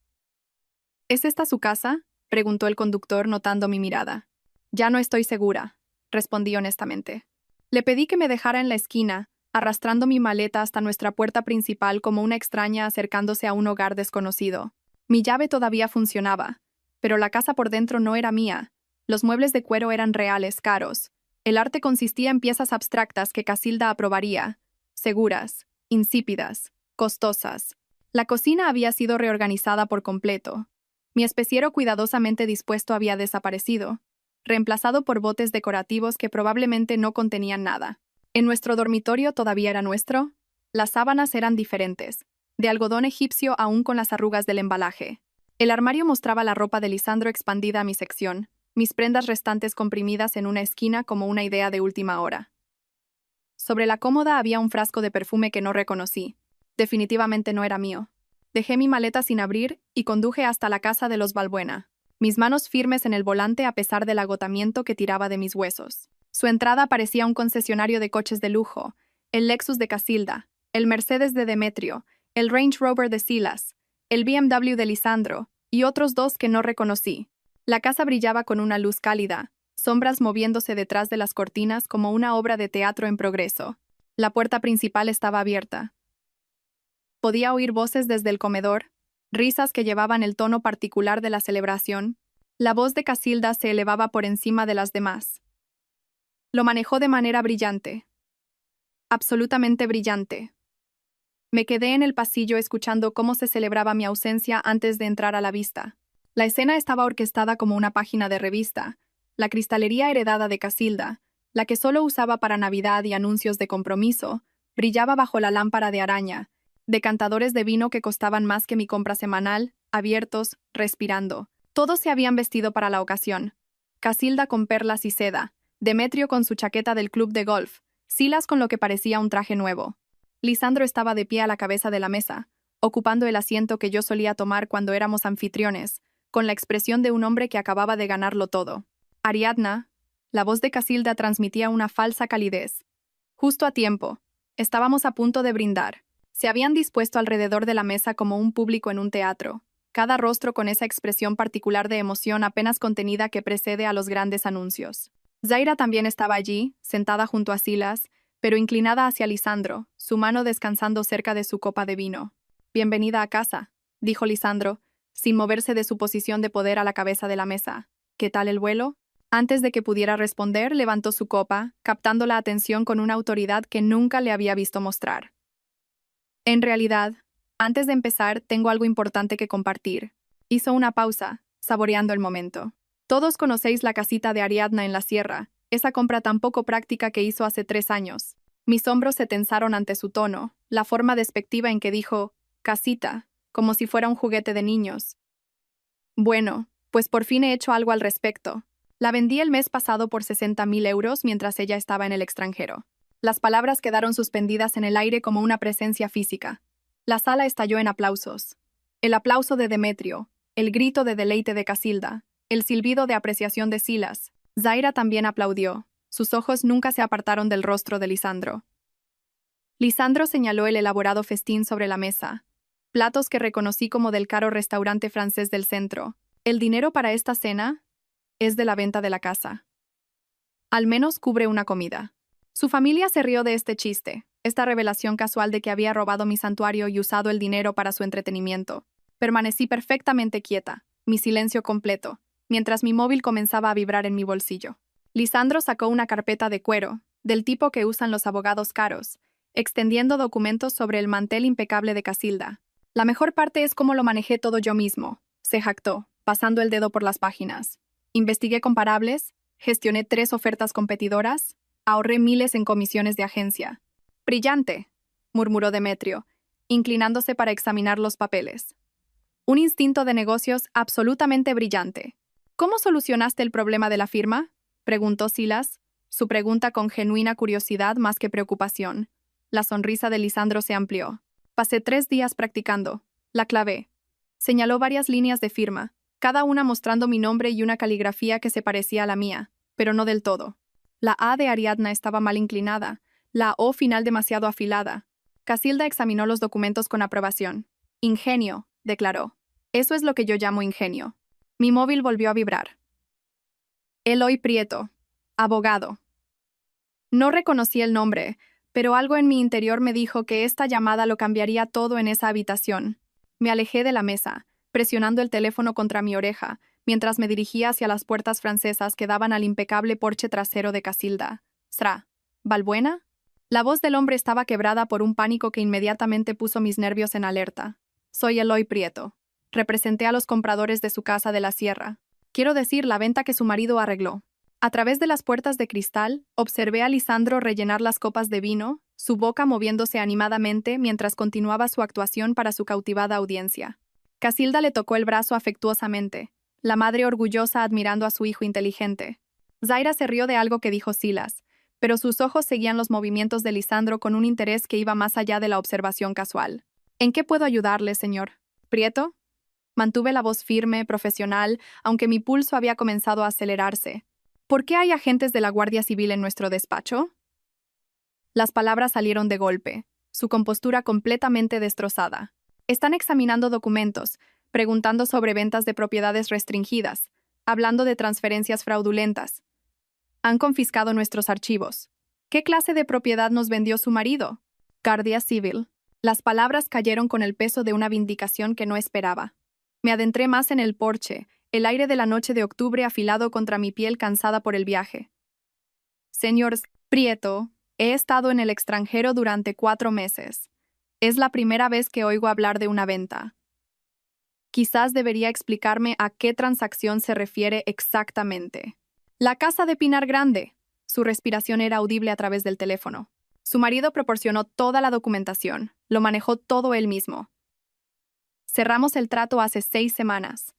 [SPEAKER 1] ¿Es esta su casa?, preguntó el conductor notando mi mirada. Ya no estoy segura, respondí honestamente. Le pedí que me dejara en la esquina, arrastrando mi maleta hasta nuestra puerta principal como una extraña acercándose a un hogar desconocido. Mi llave todavía funcionaba, pero la casa por dentro no era mía. Los muebles de cuero eran reales, caros, El arte consistía en piezas abstractas que Casilda aprobaría, seguras, insípidas, costosas. La cocina había sido reorganizada por completo. Mi especiero cuidadosamente dispuesto había desaparecido, reemplazado por botes decorativos que probablemente no contenían nada. En nuestro dormitorio todavía era nuestro. Las sábanas eran diferentes, de algodón egipcio aún con las arrugas del embalaje. El armario mostraba la ropa de Lisandro expandida a mi sección, mis prendas restantes comprimidas en una esquina como una idea de última hora. Sobre la cómoda había un frasco de perfume que no reconocí. Definitivamente no era mío. Dejé mi maleta sin abrir y conduje hasta la casa de los Balbuena, mis manos firmes en el volante a pesar del agotamiento que tiraba de mis huesos. Su entrada parecía un concesionario de coches de lujo, el Lexus de Casilda, el Mercedes de Demetrio, el Range Rover de Silas, el BMW de Lisandro y otros dos que no reconocí. La casa brillaba con una luz cálida, sombras moviéndose detrás de las cortinas como una obra de teatro en progreso. La puerta principal estaba abierta. Podía oír voces desde el comedor, risas que llevaban el tono particular de la celebración. La voz de Casilda se elevaba por encima de las demás. Lo manejó de manera brillante. Absolutamente brillante. Me quedé en el pasillo escuchando cómo se celebraba mi ausencia antes de entrar a la vista. La escena estaba orquestada como una página de revista. La cristalería heredada de Casilda, la que solo usaba para Navidad y anuncios de compromiso, brillaba bajo la lámpara de araña, decantadores de vino que costaban más que mi compra semanal, abiertos, respirando. Todos se habían vestido para la ocasión. Casilda con perlas y seda, Demetrio con su chaqueta del club de golf, Silas con lo que parecía un traje nuevo. Lisandro estaba de pie a la cabeza de la mesa, ocupando el asiento que yo solía tomar cuando éramos anfitriones, con la expresión de un hombre que acababa de ganarlo todo. Ariadna, la voz de Casilda transmitía una falsa calidez. Justo a tiempo. Estábamos a punto de brindar. Se habían dispuesto alrededor de la mesa como un público en un teatro, cada rostro con esa expresión particular de emoción apenas contenida que precede a los grandes anuncios. Zaira también estaba allí, sentada junto a Silas, pero inclinada hacia Lisandro, su mano descansando cerca de su copa de vino. «Bienvenida a casa», dijo Lisandro, sin moverse de su posición de poder a la cabeza de la mesa. «¿Qué tal el vuelo?» Antes de que pudiera responder, levantó su copa, captando la atención con una autoridad que nunca le había visto mostrar. «En realidad, antes de empezar, tengo algo importante que compartir». Hizo una pausa, saboreando el momento. «Todos conocéis la casita de Ariadna en la sierra, esa compra tan poco práctica que hizo hace 3 años. Mis hombros se tensaron ante su tono, la forma despectiva en que dijo «casita», como si fuera un juguete de niños. Bueno, pues por fin he hecho algo al respecto. La vendí el mes pasado por 60.000 euros mientras ella estaba en el extranjero. Las palabras quedaron suspendidas en el aire como una presencia física. La sala estalló en aplausos. El aplauso de Demetrio, el grito de deleite de Casilda, el silbido de apreciación de Silas. Zaira también aplaudió. Sus ojos nunca se apartaron del rostro de Lisandro. Lisandro señaló el elaborado festín sobre la mesa. Platos que reconocí como del caro restaurante francés del centro. El dinero para esta cena es de la venta de la casa. Al menos cubre una comida. Su familia se rió de este chiste, esta revelación casual de que había robado mi santuario y usado el dinero para su entretenimiento. Permanecí perfectamente quieta, mi silencio completo, mientras mi móvil comenzaba a vibrar en mi bolsillo. Lisandro sacó una carpeta de cuero, del tipo que usan los abogados caros, extendiendo documentos sobre el mantel impecable de Casilda. La mejor parte es cómo lo manejé todo yo mismo, se jactó, pasando el dedo por las páginas. Investigué comparables, gestioné 3 ofertas competidoras, ahorré miles en comisiones de agencia. «Brillante», murmuró Demetrio, inclinándose para examinar los papeles. «Un instinto de negocios absolutamente brillante. ¿Cómo solucionaste el problema de la firma?», preguntó Silas, su pregunta con genuina curiosidad más que preocupación. La sonrisa de Lisandro se amplió. «Pasé 3 días practicando. La clavé». Señaló varias líneas de firma, cada una mostrando mi nombre y una caligrafía que se parecía a la mía, pero no del todo. La A de Ariadna estaba mal inclinada, la O final demasiado afilada. Casilda examinó los documentos con aprobación. «Ingenio», declaró. «Eso es lo que yo llamo ingenio». Mi móvil volvió a vibrar. Eloy Prieto, abogado. No reconocí el nombre, pero algo en mi interior me dijo que esta llamada lo cambiaría todo en esa habitación. Me alejé de la mesa, presionando el teléfono contra mi oreja, mientras me dirigía hacia las puertas francesas que daban al impecable porche trasero de Casilda. «¿Sra? Valbuena?» La voz del hombre estaba quebrada por un pánico que inmediatamente puso mis nervios en alerta. «Soy Eloy Prieto. Representé a los compradores de su casa de la sierra. Quiero decir, la venta que su marido arregló». A través de las puertas de cristal, observé a Lisandro rellenar las copas de vino, su boca moviéndose animadamente mientras continuaba su actuación para su cautivada audiencia. Casilda le tocó el brazo afectuosamente, la madre orgullosa admirando a su hijo inteligente. Zaira se rió de algo que dijo Silas, pero sus ojos seguían los movimientos de Lisandro con un interés que iba más allá de la observación casual. «¿En qué puedo ayudarle, señor Prieto?» Mantuve la voz firme, profesional, aunque mi pulso había comenzado a acelerarse. «¿Por qué hay agentes de la Guardia Civil en nuestro despacho?» Las palabras salieron de golpe, su compostura completamente destrozada. «Están examinando documentos, preguntando sobre ventas de propiedades restringidas, hablando de transferencias fraudulentas. Han confiscado nuestros archivos. ¿Qué clase de propiedad nos vendió su marido?» «Guardia Civil». Las palabras cayeron con el peso de una vindicación que no esperaba. Me adentré más en el porche, el aire de la noche de octubre afilado contra mi piel cansada por el viaje. «Señor Prieto, he estado en el extranjero durante 4 meses. Es la primera vez que oigo hablar de una venta. Quizás debería explicarme a qué transacción se refiere exactamente». «La casa de Pinar Grande». Su respiración era audible a través del teléfono. Su marido proporcionó toda la documentación, lo manejó todo él mismo. Cerramos el trato hace 6 semanas.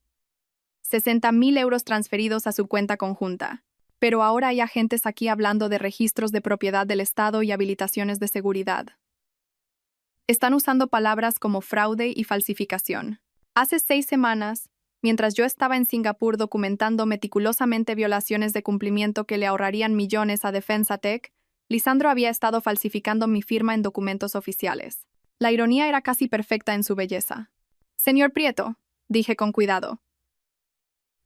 [SPEAKER 1] 60.000 euros transferidos a su cuenta conjunta. Pero ahora hay agentes aquí hablando de registros de propiedad del Estado y habilitaciones de seguridad. Están usando palabras como fraude y falsificación. Hace 6 semanas, mientras yo estaba en Singapur documentando meticulosamente violaciones de cumplimiento que le ahorrarían millones a Defensa Tech, Lisandro había estado falsificando mi firma en documentos oficiales. La ironía era casi perfecta en su belleza. «Señor Prieto», dije con cuidado,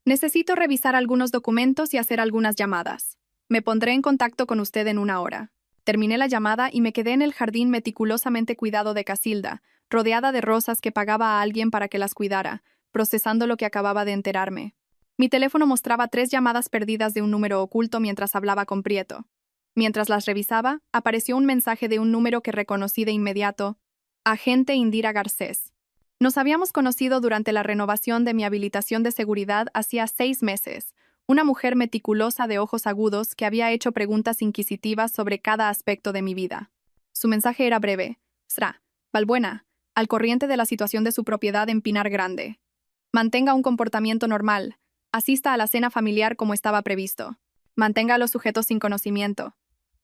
[SPEAKER 1] «necesito revisar algunos documentos y hacer algunas llamadas. Me pondré en contacto con usted en 1 hora». Terminé la llamada y me quedé en el jardín meticulosamente cuidado de Casilda, rodeada de rosas que pagaba a alguien para que las cuidara, procesando lo que acababa de enterarme. Mi teléfono mostraba 3 llamadas perdidas de un número oculto mientras hablaba con Prieto. Mientras las revisaba, apareció un mensaje de un número que reconocí de inmediato: «Agente Indira Garcés». Nos habíamos conocido durante la renovación de mi habilitación de seguridad hacía 6 meses, una mujer meticulosa de ojos agudos que había hecho preguntas inquisitivas sobre cada aspecto de mi vida. Su mensaje era breve: «Sra. Valbuena, al corriente de la situación de su propiedad en Pinar Grande. Mantenga un comportamiento normal, asista a la cena familiar como estaba previsto. Mantenga a los sujetos sin conocimiento.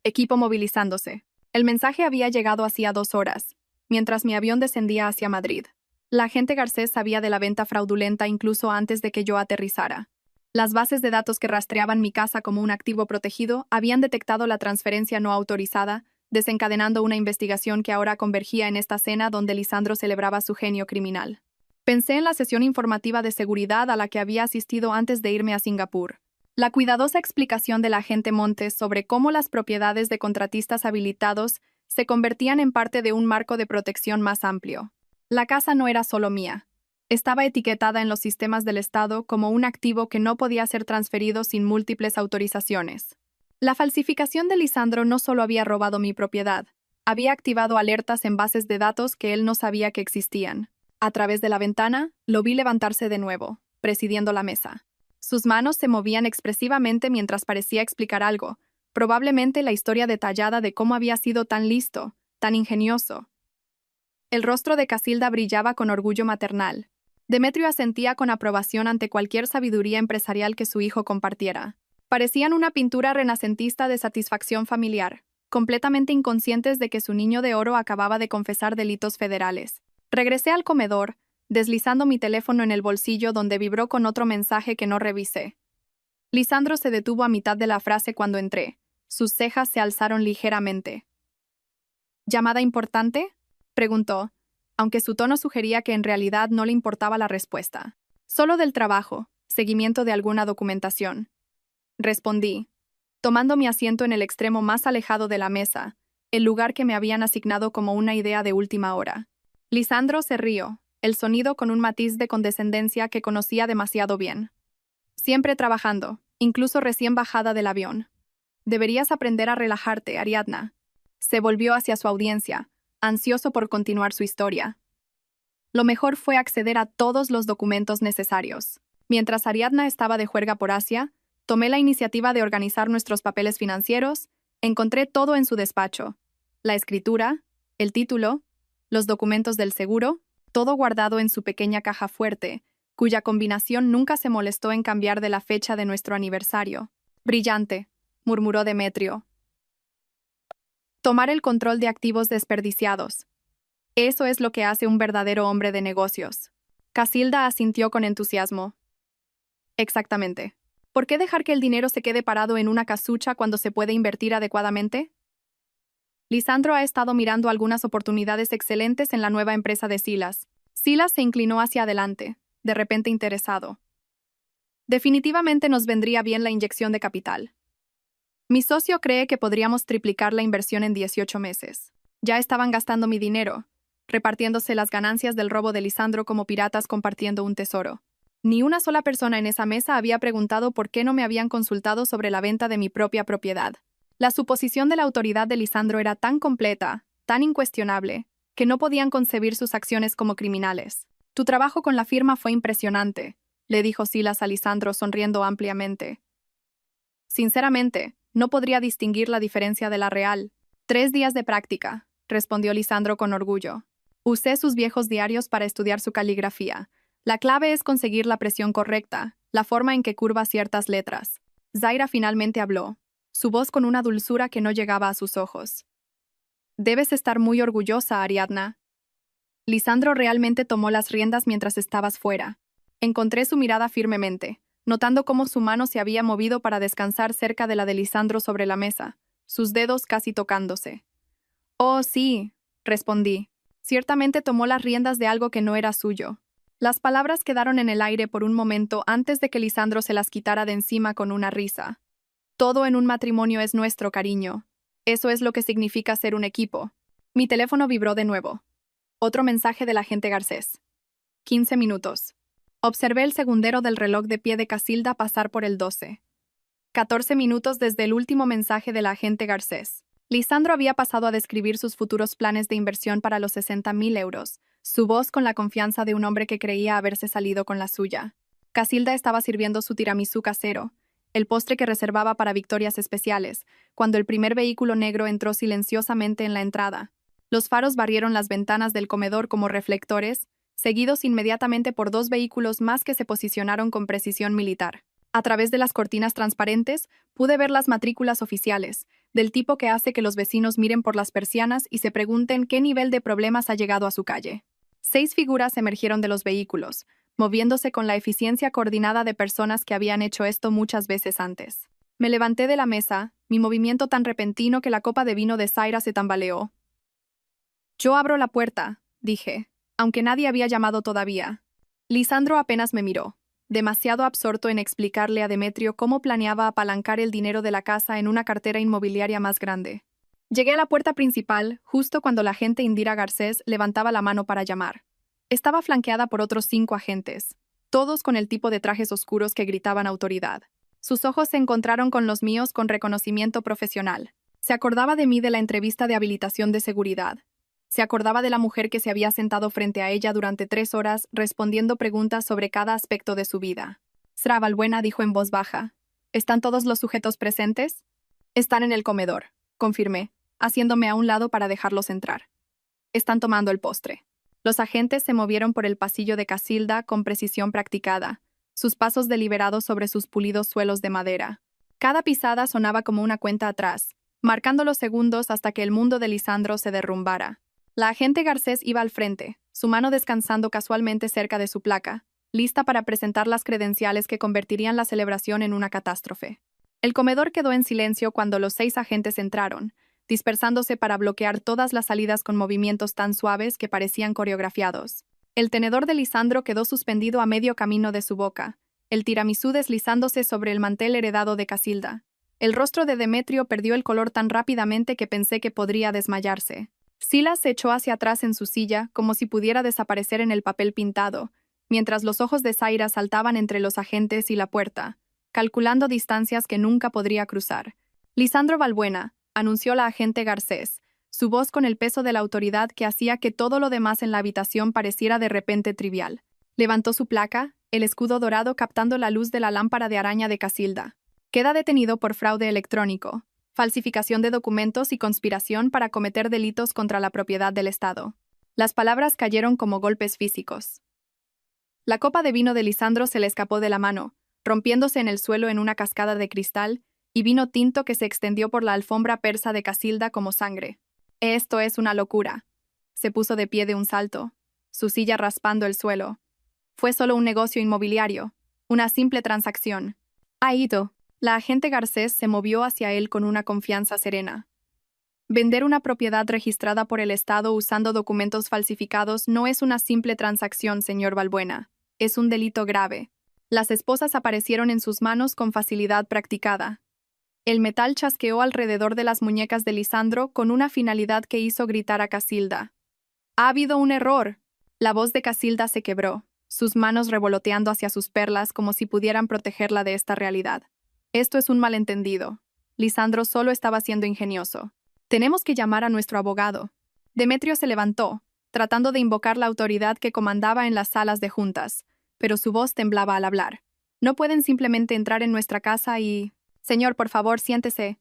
[SPEAKER 1] Equipo movilizándose». El mensaje había llegado hacía 2 horas, mientras mi avión descendía hacia Madrid. La agente Garcés sabía de la venta fraudulenta incluso antes de que yo aterrizara. Las bases de datos que rastreaban mi casa como un activo protegido habían detectado la transferencia no autorizada, desencadenando una investigación que ahora convergía en esta cena donde Lisandro celebraba su genio criminal. Pensé en la sesión informativa de seguridad a la que había asistido antes de irme a Singapur. La cuidadosa explicación del agente Montes sobre cómo las propiedades de contratistas habilitados se convertían en parte de un marco de protección más amplio. La casa no era solo mía. Estaba etiquetada en los sistemas del Estado como un activo que no podía ser transferido sin múltiples autorizaciones. La falsificación de Lisandro no solo había robado mi propiedad, había activado alertas en bases de datos que él no sabía que existían. A través de la ventana, lo vi levantarse de nuevo, presidiendo la mesa. Sus manos se movían expresivamente mientras parecía explicar algo, probablemente la historia detallada de cómo había sido tan listo, tan ingenioso. El rostro de Casilda brillaba con orgullo maternal. Demetrio asentía con aprobación ante cualquier sabiduría empresarial que su hijo compartiera. Parecían una pintura renacentista de satisfacción familiar, completamente inconscientes de que su niño de oro acababa de confesar delitos federales. Regresé al comedor, deslizando mi teléfono en el bolsillo donde vibró con otro mensaje que no revisé. Lisandro se detuvo a mitad de la frase cuando entré. Sus cejas se alzaron ligeramente. «¿Llamada importante?», preguntó, aunque su tono sugería que en realidad no le importaba la respuesta. «Solo del trabajo, seguimiento de alguna documentación», respondí, tomando mi asiento en el extremo más alejado de la mesa, el lugar que me habían asignado como una idea de última hora. Lisandro se rió, el sonido con un matiz de condescendencia que conocía demasiado bien. Siempre trabajando, incluso recién bajada del avión. Deberías aprender a relajarte, Ariadna. Se volvió hacia su audiencia, ansioso por continuar su historia. Lo mejor fue acceder a todos los documentos necesarios. Mientras Ariadna estaba de juerga por Asia, tomé la iniciativa de organizar nuestros papeles financieros, encontré todo en su despacho. La escritura, el título, los documentos del seguro, todo guardado en su pequeña caja fuerte, cuya combinación nunca se molestó en cambiar de la fecha de nuestro aniversario. Brillante, murmuró Demetrio. Tomar el control de activos desperdiciados. Eso es lo que hace un verdadero hombre de negocios. Casilda asintió con entusiasmo. Exactamente. ¿Por qué dejar que el dinero se quede parado en una casucha cuando se puede invertir adecuadamente? Lisandro ha estado mirando algunas oportunidades excelentes en la nueva empresa de Silas. Silas se inclinó hacia adelante, de repente interesado. Definitivamente nos vendría bien la inyección de capital. Mi socio cree que podríamos triplicar la inversión en 18 meses. Ya estaban gastando mi dinero, repartiéndose las ganancias del robo de Lisandro como piratas compartiendo un tesoro. Ni una sola persona en esa mesa había preguntado por qué no me habían consultado sobre la venta de mi propia propiedad. La suposición de la autoridad de Lisandro era tan completa, tan incuestionable, que no podían concebir sus acciones como criminales. Tu trabajo con la firma fue impresionante, le dijo Silas a Lisandro sonriendo ampliamente. Sinceramente, no podría distinguir la diferencia de la real. 3 días de práctica, respondió Lisandro con orgullo. Usé sus viejos diarios para estudiar su caligrafía. La clave es conseguir la presión correcta, la forma en que curva ciertas letras. Zaira finalmente habló, su voz con una dulzura que no llegaba a sus ojos. Debes estar muy orgullosa, Ariadna. Lisandro realmente tomó las riendas mientras estabas fuera. Encontré su mirada firmemente, notando cómo su mano se había movido para descansar cerca de la de Lisandro sobre la mesa, sus dedos casi tocándose. Oh, sí, respondí. Ciertamente tomó las riendas de algo que no era suyo. Las palabras quedaron en el aire por un momento antes de que Lisandro se las quitara de encima con una risa. Todo en un matrimonio es nuestro, cariño. Eso es lo que significa ser un equipo. Mi teléfono vibró de nuevo. Otro mensaje del agente Garcés. 15 minutos. Observé el segundero del reloj de pie de Casilda pasar por el 12. 14 minutos desde el último mensaje del agente Garcés. Lisandro había pasado a describir sus futuros planes de inversión para los 60.000 euros, su voz con la confianza de un hombre que creía haberse salido con la suya. Casilda estaba sirviendo su tiramisú casero, el postre que reservaba para victorias especiales, cuando el primer vehículo negro entró silenciosamente en la entrada. Los faros barrieron las ventanas del comedor como reflectores, seguidos inmediatamente por 2 vehículos más que se posicionaron con precisión militar. A través de las cortinas transparentes, pude ver las matrículas oficiales, del tipo que hace que los vecinos miren por las persianas y se pregunten qué nivel de problemas ha llegado a su calle. 6 figuras emergieron de los vehículos, moviéndose con la eficiencia coordinada de personas que habían hecho esto muchas veces antes. Me levanté de la mesa, mi movimiento tan repentino que la copa de vino de Zaira se tambaleó. Yo abro la puerta, dije, aunque nadie había llamado todavía. Lisandro apenas me miró, demasiado absorto en explicarle a Demetrio cómo planeaba apalancar el dinero de la casa en una cartera inmobiliaria más grande. Llegué a la puerta principal justo cuando la agente Indira Garcés levantaba la mano para llamar. Estaba flanqueada por otros 5 agentes, todos con el tipo de trajes oscuros que gritaban autoridad. Sus ojos se encontraron con los míos con reconocimiento profesional. Se acordaba de mí de la entrevista de habilitación de seguridad. Se acordaba de la mujer que se había sentado frente a ella durante 3 horas respondiendo preguntas sobre cada aspecto de su vida. Sra. Valbuena dijo en voz baja. ¿Están todos los sujetos presentes? Están en el comedor, confirmé, haciéndome a un lado para dejarlos entrar. Están tomando el postre. Los agentes se movieron por el pasillo de Casilda con precisión practicada, sus pasos deliberados sobre sus pulidos suelos de madera. Cada pisada sonaba como una cuenta atrás, marcando los segundos hasta que el mundo de Lisandro se derrumbara. La agente Garcés iba al frente, su mano descansando casualmente cerca de su placa, lista para presentar las credenciales que convertirían la celebración en una catástrofe. El comedor quedó en silencio cuando los 6 agentes entraron, dispersándose para bloquear todas las salidas con movimientos tan suaves que parecían coreografiados. El tenedor de Lisandro quedó suspendido a medio camino de su boca, el tiramisú deslizándose sobre el mantel heredado de Casilda. El rostro de Demetrio perdió el color tan rápidamente que pensé que podría desmayarse. Silas se echó hacia atrás en su silla, como si pudiera desaparecer en el papel pintado, mientras los ojos de Zaira saltaban entre los agentes y la puerta, calculando distancias que nunca podría cruzar. Lisandro Balbuena, anunció la agente Garcés, su voz con el peso de la autoridad que hacía que todo lo demás en la habitación pareciera de repente trivial. Levantó su placa, el escudo dorado captando la luz de la lámpara de araña de Casilda. Queda detenido por fraude electrónico, falsificación de documentos y conspiración para cometer delitos contra la propiedad del Estado. Las palabras cayeron como golpes físicos. La copa de vino de Lisandro se le escapó de la mano, rompiéndose en el suelo en una cascada de cristal, y vino tinto que se extendió por la alfombra persa de Casilda como sangre. Esto es una locura. Se puso de pie de un salto, su silla raspando el suelo. Fue solo un negocio inmobiliario, una simple transacción. Ha ido. La agente Garcés se movió hacia él con una confianza serena. Vender una propiedad registrada por el Estado usando documentos falsificados no es una simple transacción, señor Balbuena. Es un delito grave. Las esposas aparecieron en sus manos con facilidad practicada. El metal chasqueó alrededor de las muñecas de Lisandro con una finalidad que hizo gritar a Casilda. «¡Ha habido un error!». La voz de Casilda se quebró, sus manos revoloteando hacia sus perlas como si pudieran protegerla de esta realidad. «Esto es un malentendido. Lisandro solo estaba siendo ingenioso. Tenemos que llamar a nuestro abogado». Demetrio se levantó, tratando de invocar la autoridad que comandaba en las salas de juntas, pero su voz temblaba al hablar. «No pueden simplemente entrar en nuestra casa y...». «Señor, por favor, siéntese»,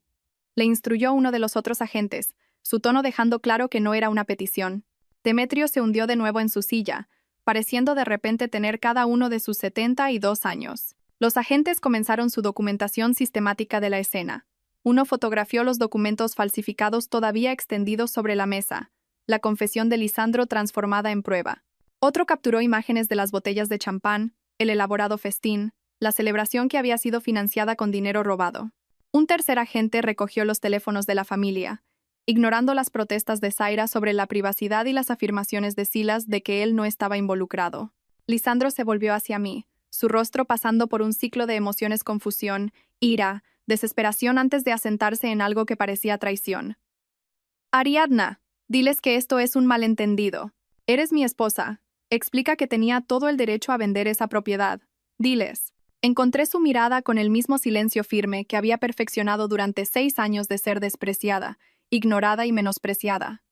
[SPEAKER 1] le instruyó uno de los otros agentes, su tono dejando claro que no era una petición. Demetrio se hundió de nuevo en su silla, pareciendo de repente tener cada uno de sus 72 años. Los agentes comenzaron su documentación sistemática de la escena. Uno fotografió los documentos falsificados todavía extendidos sobre la mesa, la confesión de Lisandro transformada en prueba. Otro capturó imágenes de las botellas de champán, el elaborado festín, la celebración que había sido financiada con dinero robado. Un tercer agente recogió los teléfonos de la familia, ignorando las protestas de Zaira sobre la privacidad y las afirmaciones de Silas de que él no estaba involucrado. Lisandro se volvió hacia mí, su rostro pasando por un ciclo de emociones: confusión, ira, desesperación antes de asentarse en algo que parecía traición. «Ariadna, diles que esto es un malentendido. Eres mi esposa. Explica que tenía todo el derecho a vender esa propiedad. Diles». Encontré su mirada con el mismo silencio firme que había perfeccionado durante 6 años de ser despreciada, ignorada y menospreciada.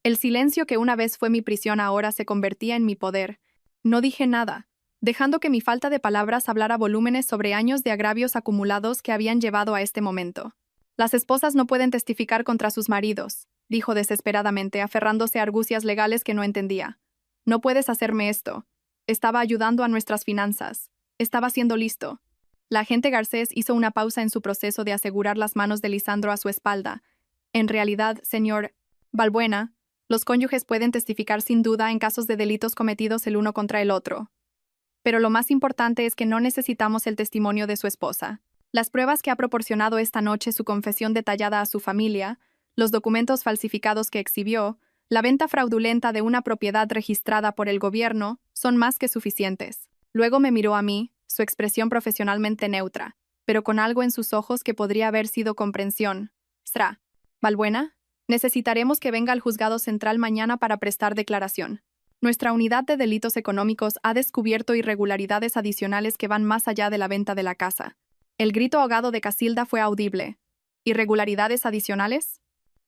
[SPEAKER 1] El silencio que una vez fue mi prisión ahora se convertía en mi poder. No dije nada, dejando que mi falta de palabras hablara volúmenes sobre años de agravios acumulados que habían llevado a este momento. «Las esposas no pueden testificar contra sus maridos», dijo desesperadamente, aferrándose a argucias legales que no entendía. «No puedes hacerme esto. Estaba ayudando a nuestras finanzas. Estaba siendo listo». La agente Garcés hizo una pausa en su proceso de asegurar las manos de Lisandro a su espalda. «En realidad, señor Balbuena, los cónyuges pueden testificar sin duda en casos de delitos cometidos el uno contra el otro. Pero lo más importante es que no necesitamos el testimonio de su esposa. Las pruebas que ha proporcionado esta noche, su confesión detallada a su familia, los documentos falsificados que exhibió, la venta fraudulenta de una propiedad registrada por el gobierno, son más que suficientes». Luego me miró a mí, su expresión profesionalmente neutra, pero con algo en sus ojos que podría haber sido comprensión. «Sra. Balbuena, necesitaremos que venga al juzgado central mañana para prestar declaración. Nuestra unidad de delitos económicos ha descubierto irregularidades adicionales que van más allá de la venta de la casa». El grito ahogado de Casilda fue audible. «¿Irregularidades adicionales?».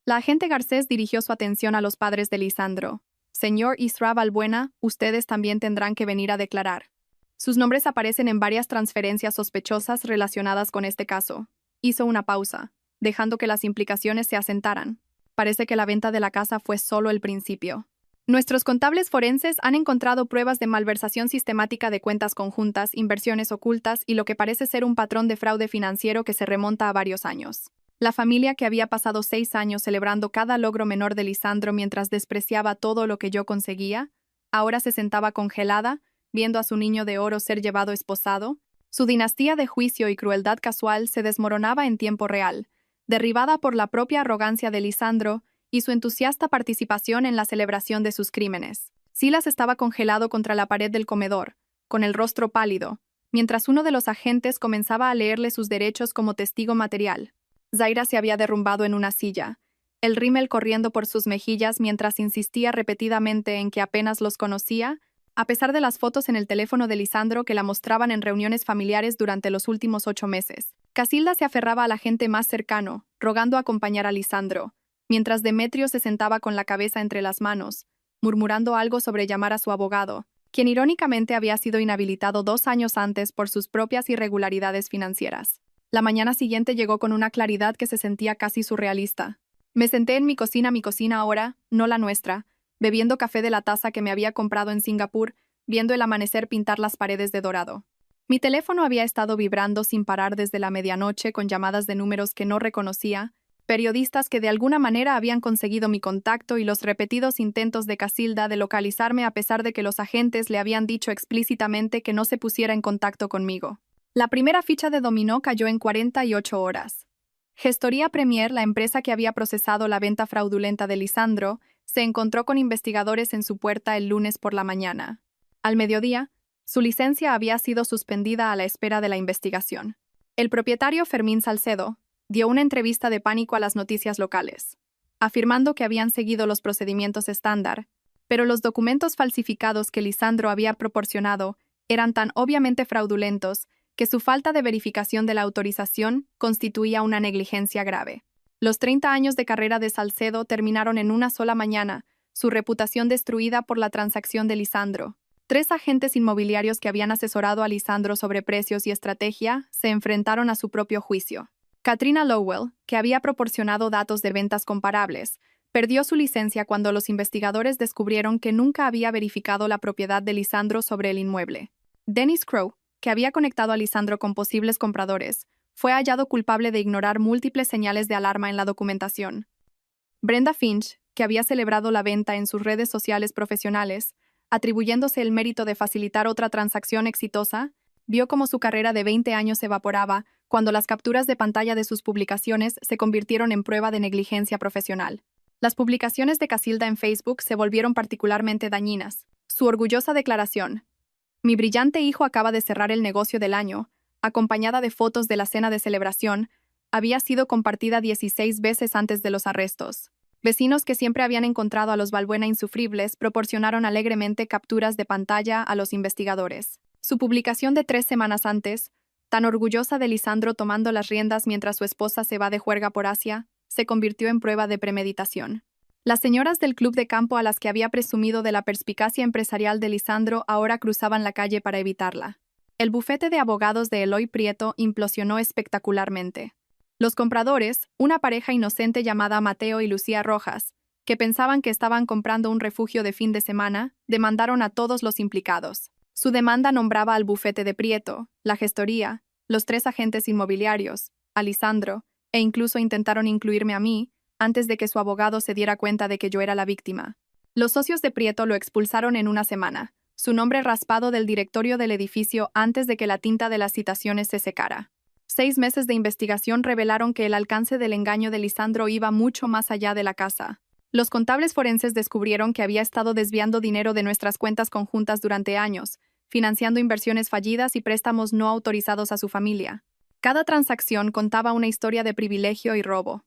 [SPEAKER 1] La agente Garcés dirigió su atención a los padres de Lisandro. «Señor Isra Balbuena, ustedes también tendrán que venir a declarar. Sus nombres aparecen en varias transferencias sospechosas relacionadas con este caso». Hizo una pausa, dejando que las implicaciones se asentaran. «Parece que la venta de la casa fue solo el principio. Nuestros contables forenses han encontrado pruebas de malversación sistemática de cuentas conjuntas, inversiones ocultas y lo que parece ser un patrón de fraude financiero que se remonta a varios años». La familia, que había pasado 6 años celebrando cada logro menor de Lisandro mientras despreciaba todo lo que yo conseguía, ahora se sentaba congelada, viendo a su niño de oro ser llevado esposado. Su dinastía de juicio y crueldad casual se desmoronaba en tiempo real, derribada por la propia arrogancia de Lisandro y su entusiasta participación en la celebración de sus crímenes. Silas estaba congelado contra la pared del comedor, con el rostro pálido, mientras uno de los agentes comenzaba a leerle sus derechos como testigo material. Zaira se había derrumbado en una silla, el rímel corriendo por sus mejillas mientras insistía repetidamente en que apenas los conocía a pesar de las fotos en el teléfono de Lisandro que la mostraban en reuniones familiares durante los últimos 8 meses. Casilda se aferraba a la gente más cercano, rogando acompañar a Lisandro, mientras Demetrio se sentaba con la cabeza entre las manos, murmurando algo sobre llamar a su abogado, quien irónicamente había sido inhabilitado 2 años antes por sus propias irregularidades financieras. La mañana siguiente llegó con una claridad que se sentía casi surrealista. Me senté en mi cocina ahora, no la nuestra, bebiendo café de la taza que me había comprado en Singapur, viendo el amanecer pintar las paredes de dorado. Mi teléfono había estado vibrando sin parar desde la medianoche con llamadas de números que no reconocía, periodistas que de alguna manera habían conseguido mi contacto y los repetidos intentos de Casilda de localizarme a pesar de que los agentes le habían dicho explícitamente que no se pusiera en contacto conmigo. La primera ficha de dominó cayó en 48 horas. Gestoría Premier, la empresa que había procesado la venta fraudulenta de Lisandro, se encontró con investigadores en su puerta el lunes por la mañana. Al mediodía, su licencia había sido suspendida a la espera de la investigación. El propietario Fermín Salcedo dio una entrevista de pánico a las noticias locales, afirmando que habían seguido los procedimientos estándar, pero los documentos falsificados que Lisandro había proporcionado eran tan obviamente fraudulentos que su falta de verificación de la autorización constituía una negligencia grave. Los 30 años de carrera de Salcedo terminaron en una sola mañana, su reputación destruida por la transacción de Lisandro. 3 agentes inmobiliarios que habían asesorado a Lisandro sobre precios y estrategia se enfrentaron a su propio juicio. Katrina Lowell, que había proporcionado datos de ventas comparables, perdió su licencia cuando los investigadores descubrieron que nunca había verificado la propiedad de Lisandro sobre el inmueble. Dennis Crow, que había conectado a Lisandro con posibles compradores, fue hallado culpable de ignorar múltiples señales de alarma en la documentación. Brenda Finch, que había celebrado la venta en sus redes sociales profesionales, atribuyéndose el mérito de facilitar otra transacción exitosa, vio cómo su carrera de 20 años se evaporaba cuando las capturas de pantalla de sus publicaciones se convirtieron en prueba de negligencia profesional. Las publicaciones de Casilda en Facebook se volvieron particularmente dañinas. Su orgullosa declaración: "Mi brillante hijo acaba de cerrar el negocio del año", acompañada de fotos de la cena de celebración, había sido compartida 16 veces antes de los arrestos. Vecinos que siempre habían encontrado a los Balbuena insufribles proporcionaron alegremente capturas de pantalla a los investigadores. Su publicación de 3 semanas antes, tan orgullosa de Lisandro tomando las riendas mientras su esposa se va de juerga por Asia, se convirtió en prueba de premeditación. Las señoras del club de campo a las que había presumido de la perspicacia empresarial de Lisandro ahora cruzaban la calle para evitarla. El bufete de abogados de Eloy Prieto implosionó espectacularmente. Los compradores, una pareja inocente llamada Mateo y Lucía Rojas, que pensaban que estaban comprando un refugio de fin de semana, demandaron a todos los implicados. Su demanda nombraba al bufete de Prieto, la gestoría, los 3 agentes inmobiliarios, a Lisandro, e incluso intentaron incluirme a mí, antes de que su abogado se diera cuenta de que yo era la víctima. Los socios de Prieto lo expulsaron en una semana, su nombre raspado del directorio del edificio antes de que la tinta de las citaciones se secara. 6 meses de investigación revelaron que el alcance del engaño de Lisandro iba mucho más allá de la casa. Los contables forenses descubrieron que había estado desviando dinero de nuestras cuentas conjuntas durante años, financiando inversiones fallidas y préstamos no autorizados a su familia. Cada transacción contaba una historia de privilegio y robo.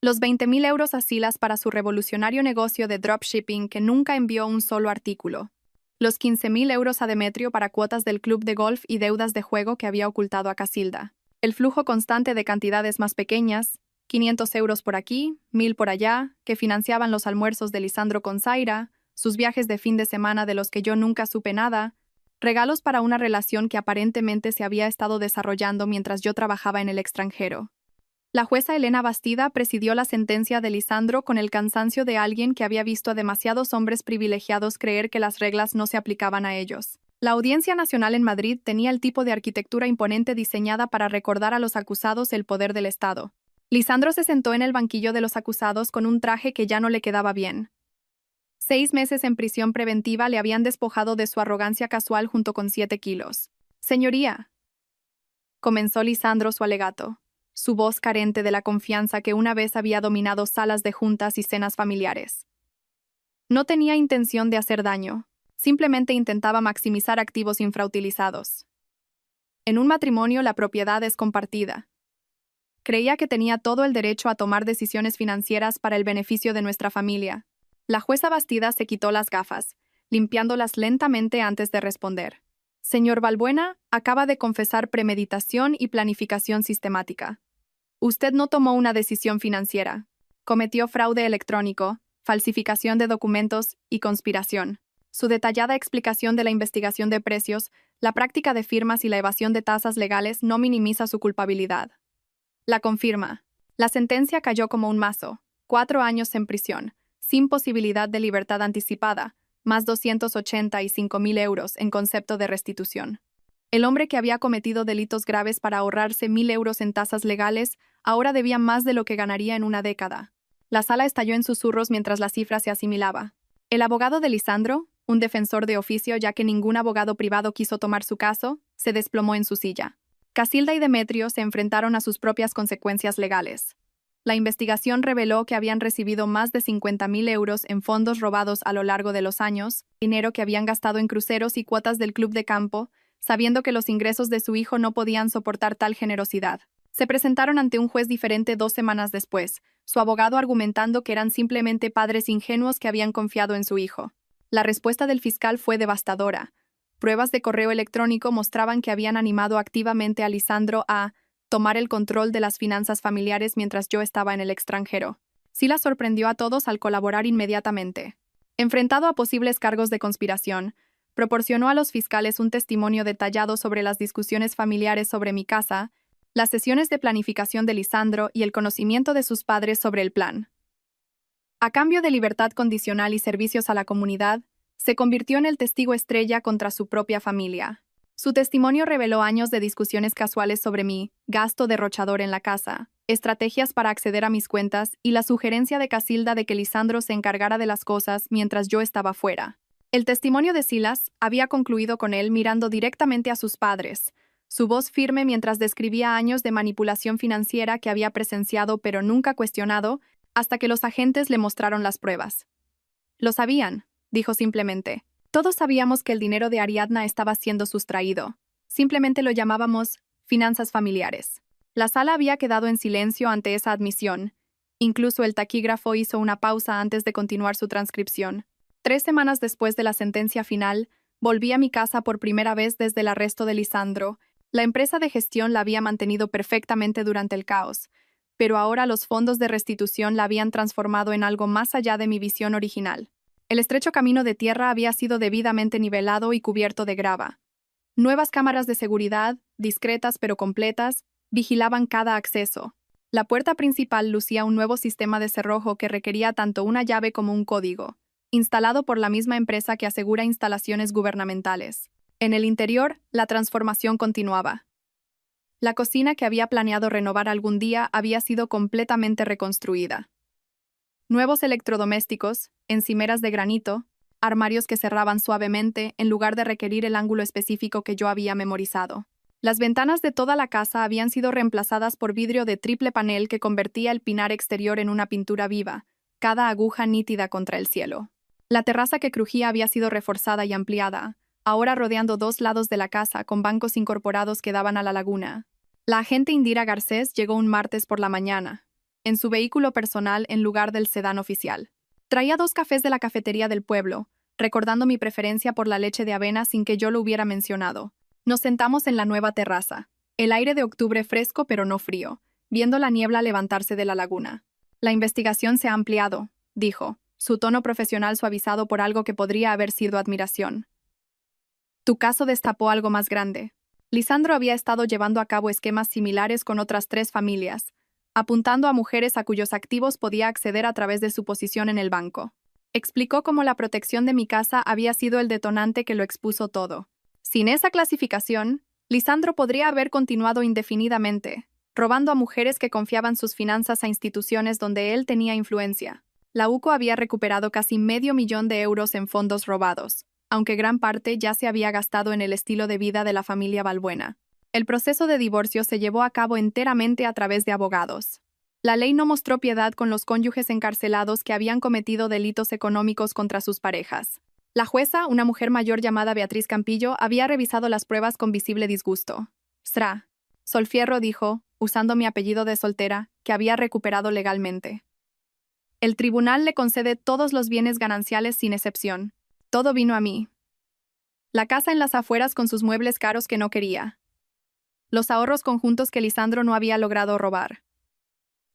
[SPEAKER 1] Los 20.000 euros a Silas para su revolucionario negocio de dropshipping que nunca envió un solo artículo. Los 15.000 euros a Demetrio para cuotas del club de golf y deudas de juego que había ocultado a Casilda. El flujo constante de cantidades más pequeñas, 500 euros por aquí, 1.000 por allá, que financiaban los almuerzos de Lisandro con Zaira, sus viajes de fin de semana de los que yo nunca supe nada, regalos para una relación que aparentemente se había estado desarrollando mientras yo trabajaba en el extranjero. La jueza Elena Bastida presidió la sentencia de Lisandro con el cansancio de alguien que había visto a demasiados hombres privilegiados creer que las reglas no se aplicaban a ellos. La Audiencia Nacional en Madrid tenía el tipo de arquitectura imponente diseñada para recordar a los acusados el poder del Estado. Lisandro se sentó en el banquillo de los acusados con un traje que ya no le quedaba bien. 6 meses en prisión preventiva le habían despojado de su arrogancia casual junto con 7 kilos. «Señoría», comenzó Lisandro su alegato, su voz carente de la confianza que una vez había dominado salas de juntas y cenas familiares. No tenía intención de hacer daño, simplemente intentaba maximizar activos infrautilizados. En un matrimonio la propiedad es compartida. Creía que tenía todo el derecho a tomar decisiones financieras para el beneficio de nuestra familia. La jueza Bastida se quitó las gafas, limpiándolas lentamente antes de responder. Señor Balbuena, acaba de confesar premeditación y planificación sistemática. Usted no tomó una decisión financiera. Cometió fraude electrónico, falsificación de documentos y conspiración. Su detallada explicación de la investigación de precios, la práctica de firmas y la evasión de tasas legales no minimiza su culpabilidad. La confirma. La sentencia cayó como un mazo. 4 años en prisión, sin posibilidad de libertad anticipada, más 285.000 euros en concepto de restitución. El hombre que había cometido delitos graves para ahorrarse 1.000 euros en tasas legales, ahora debía más de lo que ganaría en una década. La sala estalló en susurros mientras la cifra se asimilaba. El abogado de Lisandro, un defensor de oficio ya que ningún abogado privado quiso tomar su caso, se desplomó en su silla. Casilda y Demetrio se enfrentaron a sus propias consecuencias legales. La investigación reveló que habían recibido más de 50.000 euros en fondos robados a lo largo de los años, dinero que habían gastado en cruceros y cuotas del club de campo, sabiendo que los ingresos de su hijo no podían soportar tal generosidad. Se presentaron ante un juez diferente 2 semanas después, su abogado argumentando que eran simplemente padres ingenuos que habían confiado en su hijo. La respuesta del fiscal fue devastadora. Pruebas de correo electrónico mostraban que habían animado activamente a Lisandro a tomar el control de las finanzas familiares mientras yo estaba en el extranjero. Sila sorprendió a todos al colaborar inmediatamente. Enfrentado a posibles cargos de conspiración, proporcionó a los fiscales un testimonio detallado sobre las discusiones familiares sobre mi casa, las sesiones de planificación de Lisandro y el conocimiento de sus padres sobre el plan. A cambio de libertad condicional y servicios a la comunidad, se convirtió en el testigo estrella contra su propia familia. Su testimonio reveló años de discusiones casuales sobre mi gasto derrochador en la casa, estrategias para acceder a mis cuentas y la sugerencia de Casilda de que Lisandro se encargara de las cosas mientras yo estaba fuera. El testimonio de Silas había concluido con él mirando directamente a sus padres, su voz firme mientras describía años de manipulación financiera que había presenciado pero nunca cuestionado, hasta que los agentes le mostraron las pruebas. Lo sabían, dijo simplemente. Todos sabíamos que el dinero de Ariadna estaba siendo sustraído. Simplemente lo llamábamos finanzas familiares. La sala había quedado en silencio ante esa admisión. Incluso el taquígrafo hizo una pausa antes de continuar su transcripción. 3 semanas después de la sentencia final, volví a mi casa por primera vez desde el arresto de Lisandro. La empresa de gestión la había mantenido perfectamente durante el caos, pero ahora los fondos de restitución la habían transformado en algo más allá de mi visión original. El estrecho camino de tierra había sido debidamente nivelado y cubierto de grava. Nuevas cámaras de seguridad, discretas pero completas, vigilaban cada acceso. La puerta principal lucía un nuevo sistema de cerrojo que requería tanto una llave como un código, instalado por la misma empresa que asegura instalaciones gubernamentales. En el interior, la transformación continuaba. La cocina que había planeado renovar algún día había sido completamente reconstruida. Nuevos electrodomésticos, encimeras de granito, armarios que cerraban suavemente en lugar de requerir el ángulo específico que yo había memorizado. Las ventanas de toda la casa habían sido reemplazadas por vidrio de triple panel que convertía el pinar exterior en una pintura viva, cada aguja nítida contra el cielo. La terraza que crujía había sido reforzada y ampliada, ahora rodeando 2 lados de la casa con bancos incorporados que daban a la laguna. La agente Indira Garcés llegó un martes por la mañana, en su vehículo personal en lugar del sedán oficial. Traía 2 cafés de la cafetería del pueblo, recordando mi preferencia por la leche de avena sin que yo lo hubiera mencionado. Nos sentamos en la nueva terraza, el aire de octubre fresco pero no frío, viendo la niebla levantarse de la laguna. La investigación se ha ampliado, dijo, su tono profesional suavizado por algo que podría haber sido admiración. Tu caso destapó algo más grande. Lisandro había estado llevando a cabo esquemas similares con otras 3 familias, apuntando a mujeres a cuyos activos podía acceder a través de su posición en el banco. Explicó cómo la protección de mi casa había sido el detonante que lo expuso todo. Sin esa clasificación, Lisandro podría haber continuado indefinidamente, robando a mujeres que confiaban sus finanzas a instituciones donde él tenía influencia. La UCO había recuperado casi $500,000 de euros en fondos robados, aunque gran parte ya se había gastado en el estilo de vida de la familia Balbuena. El proceso de divorcio se llevó a cabo enteramente a través de abogados. La ley no mostró piedad con los cónyuges encarcelados que habían cometido delitos económicos contra sus parejas. La jueza, una mujer mayor llamada Beatriz Campillo, había revisado las pruebas con visible disgusto. Sra. Solfierro dijo, usando mi apellido de soltera, que había recuperado legalmente. El tribunal le concede todos los bienes gananciales sin excepción. Todo vino a mí. La casa en las afueras con sus muebles caros que no quería. Los ahorros conjuntos que Lisandro no había logrado robar.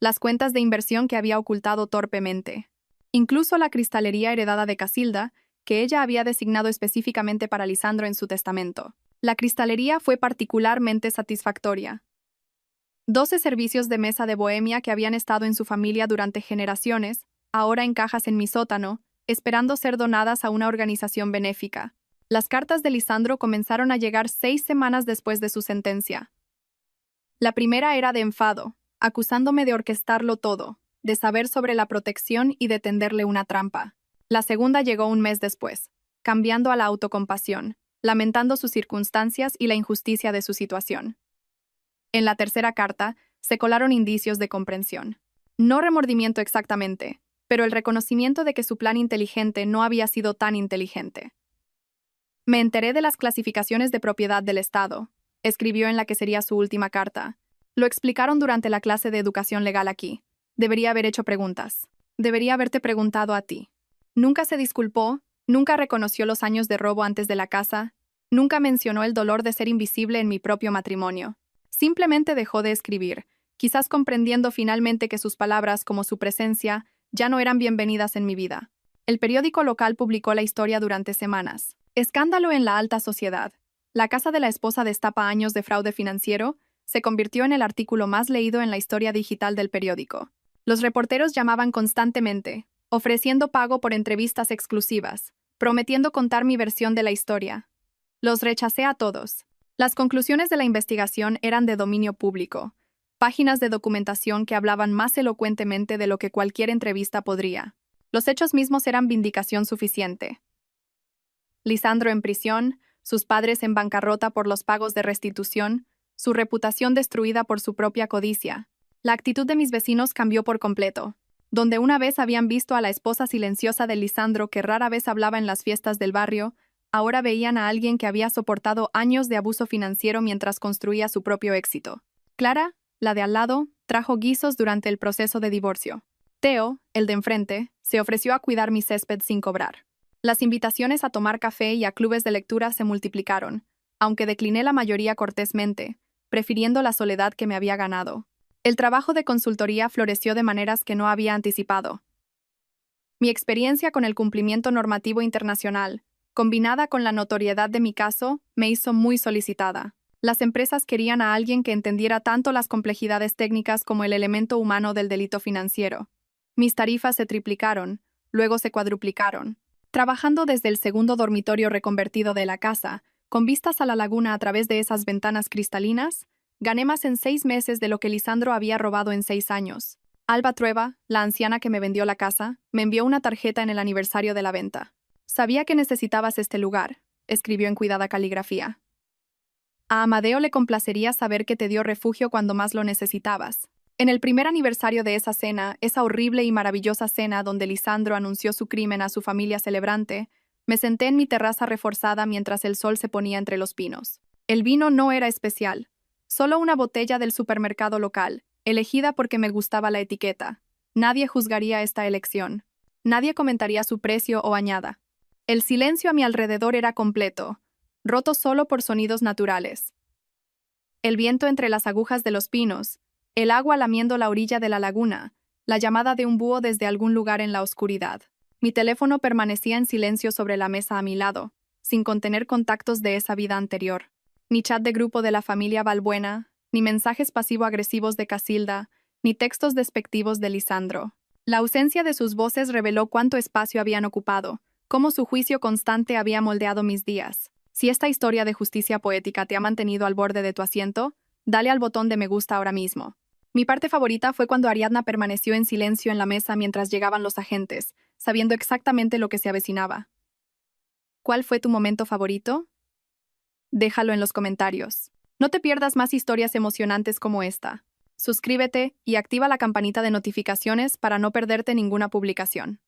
[SPEAKER 1] Las cuentas de inversión que había ocultado torpemente. Incluso la cristalería heredada de Casilda, que ella había designado específicamente para Lisandro en su testamento. La cristalería fue particularmente satisfactoria. 12 servicios de mesa de bohemia que habían estado en su familia durante generaciones, ahora en cajas en mi sótano, esperando ser donadas a una organización benéfica. Las cartas de Lisandro comenzaron a llegar 6 semanas después de su sentencia. La primera era de enfado, acusándome de orquestarlo todo, de saber sobre la protección y de tenderle una trampa. La segunda llegó un mes después, cambiando a la autocompasión, lamentando sus circunstancias y la injusticia de su situación. En la tercera carta, se colaron indicios de comprensión. No remordimiento exactamente, pero el reconocimiento de que su plan inteligente no había sido tan inteligente. Me enteré de las clasificaciones de propiedad del Estado, escribió en la que sería su última carta. Lo explicaron durante la clase de educación legal aquí. Debería haber hecho preguntas. Debería haberte preguntado a ti. Nunca se disculpó, nunca reconoció los años de robo antes de la casa, nunca mencionó el dolor de ser invisible en mi propio matrimonio. Simplemente dejó de escribir, quizás comprendiendo finalmente que sus palabras, como su presencia, ya no eran bienvenidas en mi vida. El periódico local publicó la historia durante semanas. Escándalo en la alta sociedad. La casa de la esposa destapa años de fraude financiero, se convirtió en el artículo más leído en la historia digital del periódico. Los reporteros llamaban constantemente, ofreciendo pago por entrevistas exclusivas, prometiendo contar mi versión de la historia. Los rechacé a todos. Las conclusiones de la investigación eran de dominio público, páginas de documentación que hablaban más elocuentemente de lo que cualquier entrevista podría. Los hechos mismos eran vindicación suficiente. Lisandro en prisión, sus padres en bancarrota por los pagos de restitución, su reputación destruida por su propia codicia. La actitud de mis vecinos cambió por completo. Donde una vez habían visto a la esposa silenciosa de Lisandro que rara vez hablaba en las fiestas del barrio, ahora veían a alguien que había soportado años de abuso financiero mientras construía su propio éxito. Clara, la de al lado, trajo guisos durante el proceso de divorcio. Teo, el de enfrente, se ofreció a cuidar mi césped sin cobrar. Las invitaciones a tomar café y a clubes de lectura se multiplicaron, aunque decliné la mayoría cortésmente, prefiriendo la soledad que me había ganado. El trabajo de consultoría floreció de maneras que no había anticipado. Mi experiencia con el cumplimiento normativo internacional, combinada con la notoriedad de mi caso, me hizo muy solicitada. Las empresas querían a alguien que entendiera tanto las complejidades técnicas como el elemento humano del delito financiero. Mis tarifas se triplicaron, luego se cuadruplicaron. Trabajando desde el segundo dormitorio reconvertido de la casa, con vistas a la laguna a través de esas ventanas cristalinas, gané más en 6 meses de lo que Lisandro había robado en 6 años. Alba Trueba, la anciana que me vendió la casa, me envió una tarjeta en el aniversario de la venta. Sabía que necesitabas este lugar, escribió en cuidada caligrafía. A Amadeo le complacería saber que te dio refugio cuando más lo necesitabas. En el primer aniversario de esa cena, esa horrible y maravillosa cena donde Lisandro anunció su crimen a su familia celebrante, me senté en mi terraza reforzada mientras el sol se ponía entre los pinos. El vino no era especial, solo una botella del supermercado local, elegida porque me gustaba la etiqueta. Nadie juzgaría esta elección. Nadie comentaría su precio o añada. El silencio a mi alrededor era completo, roto solo por sonidos naturales. El viento entre las agujas de los pinos, el agua lamiendo la orilla de la laguna, la llamada de un búho desde algún lugar en la oscuridad. Mi teléfono permanecía en silencio sobre la mesa a mi lado, sin contener contactos de esa vida anterior. Ni chat de grupo de la familia Balbuena, ni mensajes pasivo-agresivos de Casilda, ni textos despectivos de Lisandro. La ausencia de sus voces reveló cuánto espacio habían ocupado, cómo su juicio constante había moldeado mis días. Si esta historia de justicia poética te ha mantenido al borde de tu asiento, dale al botón de me gusta ahora mismo. Mi parte favorita fue cuando Ariadna permaneció en silencio en la mesa mientras llegaban los agentes, sabiendo exactamente lo que se avecinaba. ¿Cuál fue tu momento favorito? Déjalo en los comentarios. No te pierdas más historias emocionantes como esta. Suscríbete y activa la campanita de notificaciones para no perderte ninguna publicación.